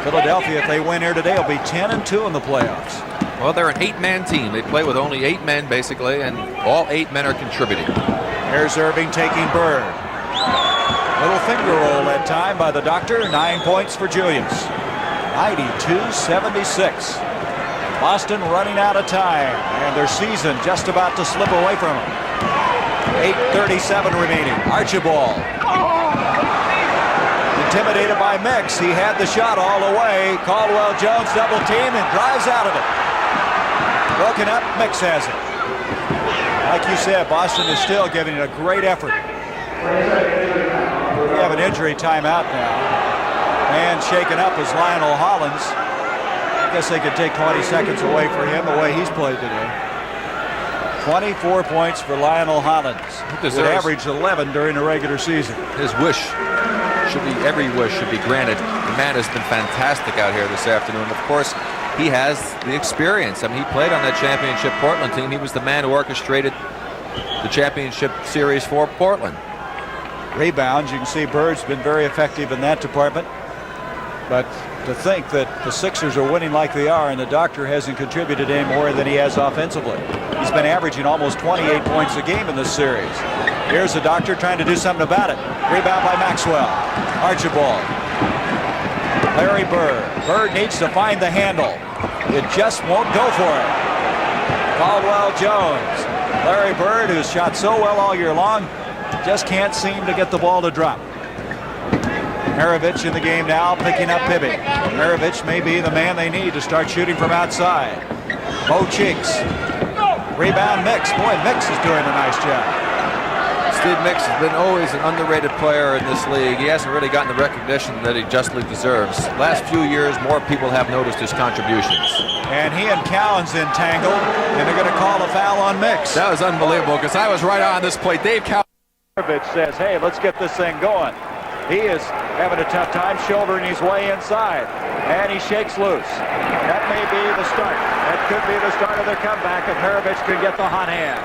Philadelphia, if they win here today, will be 10-2 in the playoffs. Well, they're an 8-man team. They play with only 8 men, basically, and all 8 men are contributing. Here's Irving taking Bird. Little finger roll that time by the doctor. 9 points for Julius. 92-76. Boston running out of time, and their season just about to slip away from them. 8:37 remaining. Archibald. Intimidated by Mix. He had the shot all the way. Caldwell Jones double team and drives out of it. Broken up. Mix has it. Like you said, Boston is still giving it a great effort. We have an injury timeout now. Man shaken up is Lionel Hollins. I guess they could take 20 seconds away for him the way he's played today. 24 points for Lionel Hollins. He would average 11 during the regular season. His wish should be, every wish should be granted. The man has been fantastic out here this afternoon. Of course, he has the experience. I mean, he played on that championship Portland team. He was the man who orchestrated the championship series for Portland. Rebounds, you can see Bird's been very effective in that department. But to think that the Sixers are winning like they are and the doctor hasn't contributed any more than he has offensively. He's been averaging almost 28 points a game in this series. Here's the doctor trying to do something about it. Rebound by Maxwell. Archibald. Larry Bird. Bird needs to find the handle. It just won't go for it. Caldwell Jones. Larry Bird, who's shot so well all year long, just can't seem to get the ball to drop. Maravich in the game now, picking up Bibby. Maravich may be the man they need to start shooting from outside. Bo Cheeks. Rebound Mix. Boy, Mix is doing a nice job. Steve Mix has been always an underrated player in this league. He hasn't really gotten the recognition that he justly deserves. Last few years, more people have noticed his contributions. And he and Cowan's entangled, and they're going to call a foul on Mix. That was unbelievable because I was right on this play. Dave Cowan says, hey, let's get this thing going. He is having a tough time shouldering his way inside, and he shakes loose. That may be the start. That could be the start of their comeback if Maravich can get the hot hand.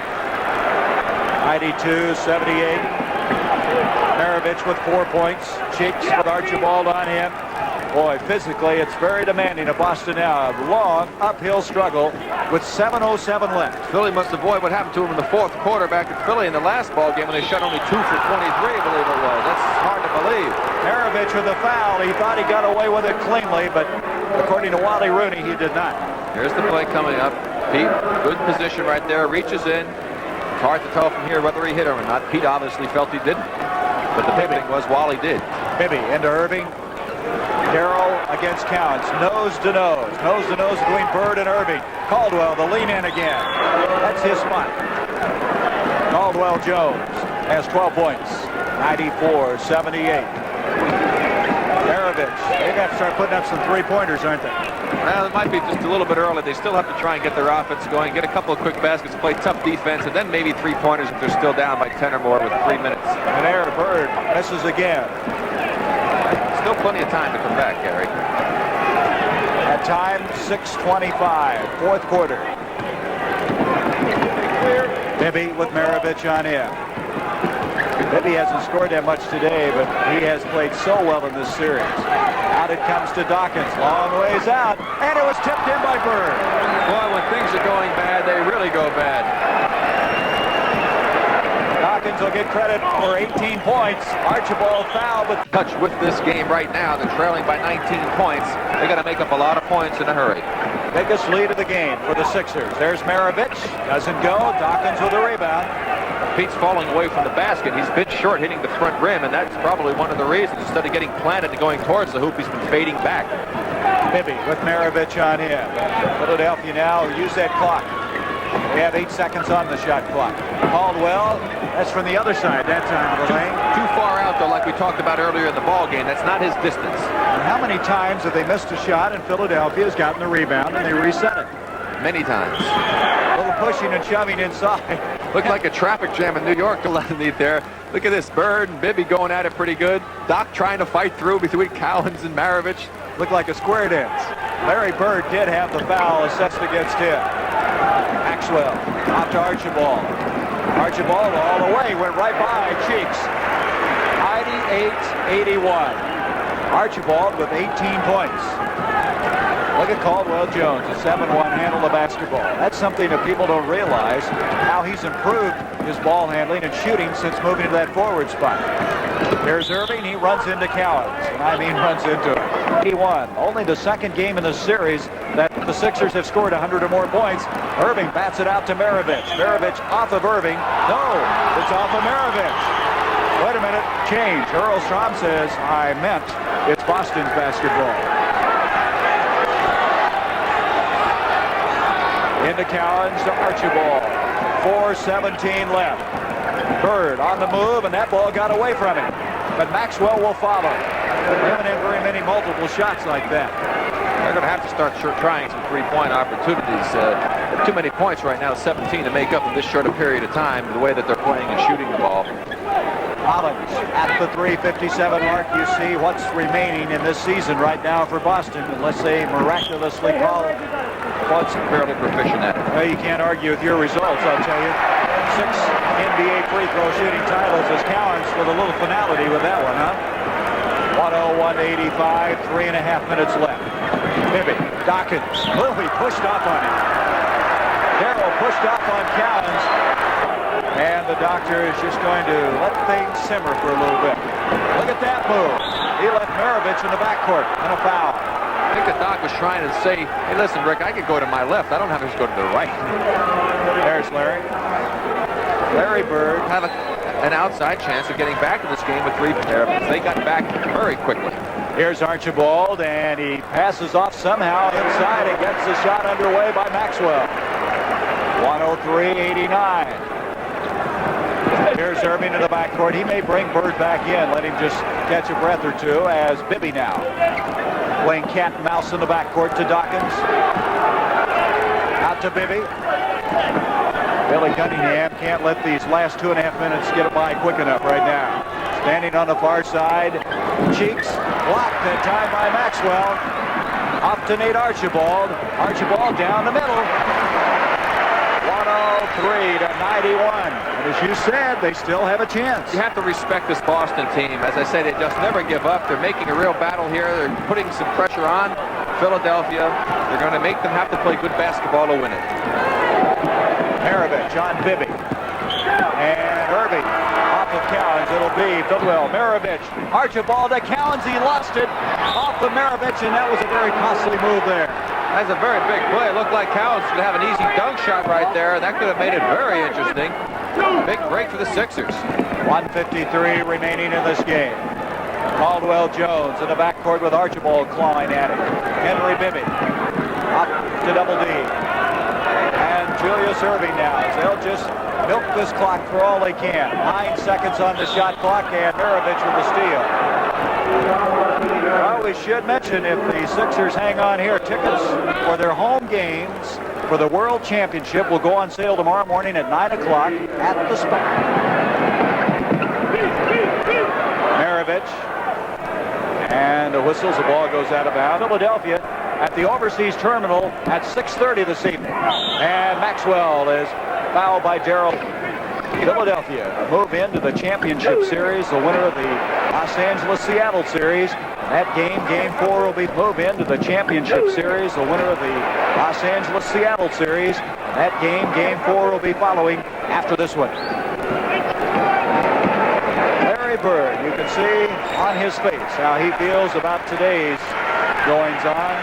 92-78. Maravich with 4 points. Cheeks with Archibald on him. Boy, physically, it's very demanding of Boston now. A long uphill struggle with 7:07 left. Philly must avoid what happened to him in the fourth quarter back in Philly in the last ball game when they shot only 2 for 23, I believe it was. That's hard to believe. Maravich with a foul. He thought he got away with it cleanly, but according to Wally Rooney, he did not. Here's the play coming up. Pete, good position right there, reaches in. It's hard to tell from here whether he hit him or not. Pete obviously felt he didn't, but the big thing was Wally did. Bibby into Irving. Darrell against Counts, nose to nose between Bird and Irving. Caldwell, the lean in again. That's his spot. Caldwell Jones has 12 points, 94-78. Maravich, they're going to have to start putting up some three-pointers, aren't they? Well, it might be just a little bit early. They still have to try and get their offense going, get a couple of quick baskets, play tough defense, and then maybe three-pointers if they're still down by 10 or more with 3 minutes. And there, Bird misses again. Still plenty of time to come back, Gary. At time, 6:25, fourth quarter. Bibby with Maravich on him. Bibby hasn't scored that much today, but he has played so well in this series. Out it comes to Dawkins, long ways out, and it was tipped in by Bird. Boy, when things are going bad, they really go bad. Dawkins will get credit for 18 points. Archibald foul, but touch with this game right now. They're trailing by 19 points. They got to make up a lot of points in a hurry. Biggest lead of the game for the Sixers. There's Maravich, doesn't go. Dawkins with a rebound. Pete's falling away from the basket. He's been short hitting the front rim, and that's probably one of the reasons. Instead of getting planted and going towards the hoop, he's been fading back. Bibby with Maravich on him. Philadelphia now use that clock. We have 8 seconds on the shot clock. Caldwell, that's from the other side that time of the lane. Too far out, though, like we talked about earlier in the ball game. That's not his distance. And how many times have they missed a shot and Philadelphia has gotten the rebound and they reset it? Many times. A little pushing and shoving inside. Looked like a traffic jam in New York underneath there. Look at this, Bird and Bibby going at it pretty good. Doc trying to fight through between Cowens and Maravich. Looked like a square dance. Larry Bird did have the foul assessed against him. Maxwell off to Archibald. Archibald all the way, went right by Cheeks. 98-81. Archibald with 18 points. Look at Caldwell Jones, a 7-1 handle of basketball. That's something that people don't realize, how he's improved his ball handling and shooting since moving to that forward spot. Here's Irving. He runs into Cowens. And I mean runs into him. 81. Only the second game in the series that the Sixers have scored 100 or more points. Irving bats it out to Maravich. Maravich off of Irving. No, it's off of Maravich. Wait a minute. Change. Earl Strom says, I meant it's Boston's basketball. Into Cowens to Archibald. 4:17 left. Bird on the move, and that ball got away from him. But Maxwell will follow. They haven't had very many multiple shots like that. They're going to have to start trying some three-point opportunities. Too many points right now, 17 to make up in this short a period of time, the way that they're playing and shooting the ball. Collins at the 3:57 mark. You see what's remaining in this season right now for Boston, unless they miraculously call it. What's fairly proficient at it. Well, you can't argue with your results, I'll tell you. 6 NBA free throw shooting titles as Cowens with a little finality with that one, huh? 101-85, 3.5 minutes left. Bibby, Dawkins, he pushed off on him. Darrell pushed off on Cowens, and the doctor is just going to let things simmer for a little bit. Look at that move. He left Maravich in the backcourt and a foul. I think the doc was trying to say, hey, listen, Rick, I could go to my left. I don't have to go to the right. There's Larry. Larry Bird Have an outside chance of getting back in this game with 3 there. They got back very quickly. Here's Archibald, and he passes off somehow inside and gets the shot underway by Maxwell. 103-89. Here's Irving in the backcourt. He may bring Bird back in, let him just catch a breath or two, as Bibby now playing cat and mouse in the backcourt to Dawkins. Out to Bibby. Billy Cunningham can't let these last 2.5 minutes get by quick enough right now. Standing on the far side. Cheeks blocked that time by Maxwell. Off to Nate Archibald. Archibald down the middle. 103-91. And as you said, they still have a chance. You have to respect this Boston team. As I say, they just never give up. They're making a real battle here. They're putting some pressure on Philadelphia. They're going to make them have to play good basketball to win it. Maravich on Bibby. And Irving off of Cowens. It'll be Bidwell. Maravich. Archibald to Cowens. He lost it off of Maravich, and that was a very costly move there. That's a very big play. It looked like Cowens could have an easy dunk shot right there. That could have made it very interesting. Big break for the Sixers. 1:53 remaining in this game. Caldwell Jones in the backcourt with Archibald clawing at it. Henry Bibby up to Double D. And Julius Irving now. They'll just milk this clock for all they can. 9 seconds on the shot clock, and Maravich with the steal. Well, we should mention, if the Sixers hang on here, tickets for their home games for the World Championship will go on sale tomorrow morning at 9 o'clock at the Spec. Maravich. And the whistles, the ball goes out of bounds. Philadelphia at the overseas terminal at 6:30 this evening. And Maxwell is fouled by Darrell. Philadelphia move into the championship series, the winner of the Los Angeles-Seattle series. That game, Game 4, will be move into the championship series, the winner of the Los Angeles-Seattle series. That game, Game 4, will be following after this one. Larry Bird, you can see on his face how he feels about today's goings-on.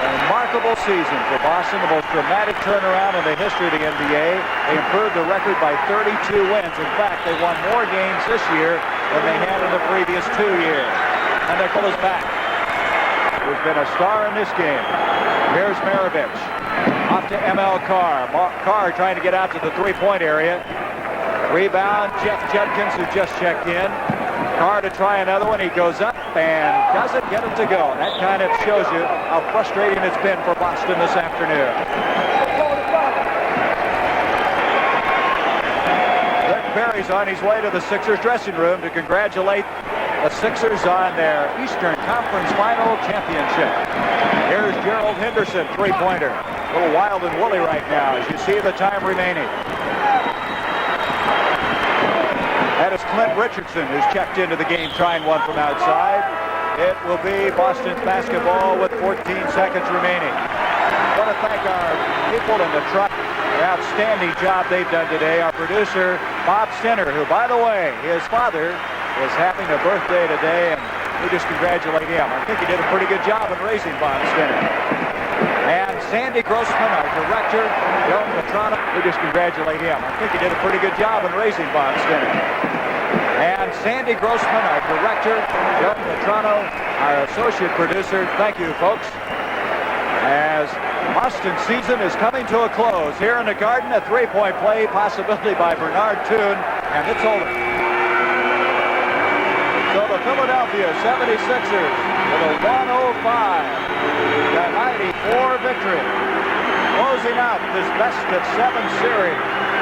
A remarkable season for Boston, the most dramatic turnaround in the history of the NBA. They improved the record by 32 wins. In fact, they won more games this year than they had in the previous 2 years. And they're is back. Who's been a star in this game. Here's Maravich. Off to M.L. Carr. Carr trying to get out to the three-point area. Rebound, Jeff Judkins, who just checked in. Carr to try another one. He goes up and doesn't get it to go. That kind of shows you how frustrating it's been for Boston this afternoon. Rick Barry's on his way to the Sixers dressing room to congratulate the Sixers on their Eastern Conference Final Championship. Here's Gerald Henderson, three-pointer. A little wild and woolly right now as you see the time remaining. That is Clint Richardson, who's checked into the game trying one from outside. It will be Boston's basketball with 14 seconds remaining. I want to thank our people in the truck. The outstanding job they've done today. Our producer, Bob Stinner, who, by the way, his father is having a birthday today, and we just congratulate him. I think he did a pretty good job in raising Bob Stinner. And Sandy Grossman, our director, Joe Petrano, we just congratulate him. I think he did a pretty good job in raising Bob Stinner. And Sandy Grossman, our director, Joe Petrano, our associate producer. Thank you, folks. As Boston season is coming to a close here in the Garden, a three-point play possibility by Bernard Toon, and it's over. So the Philadelphia 76ers with a 105-94 victory, closing out this best-of-7 series.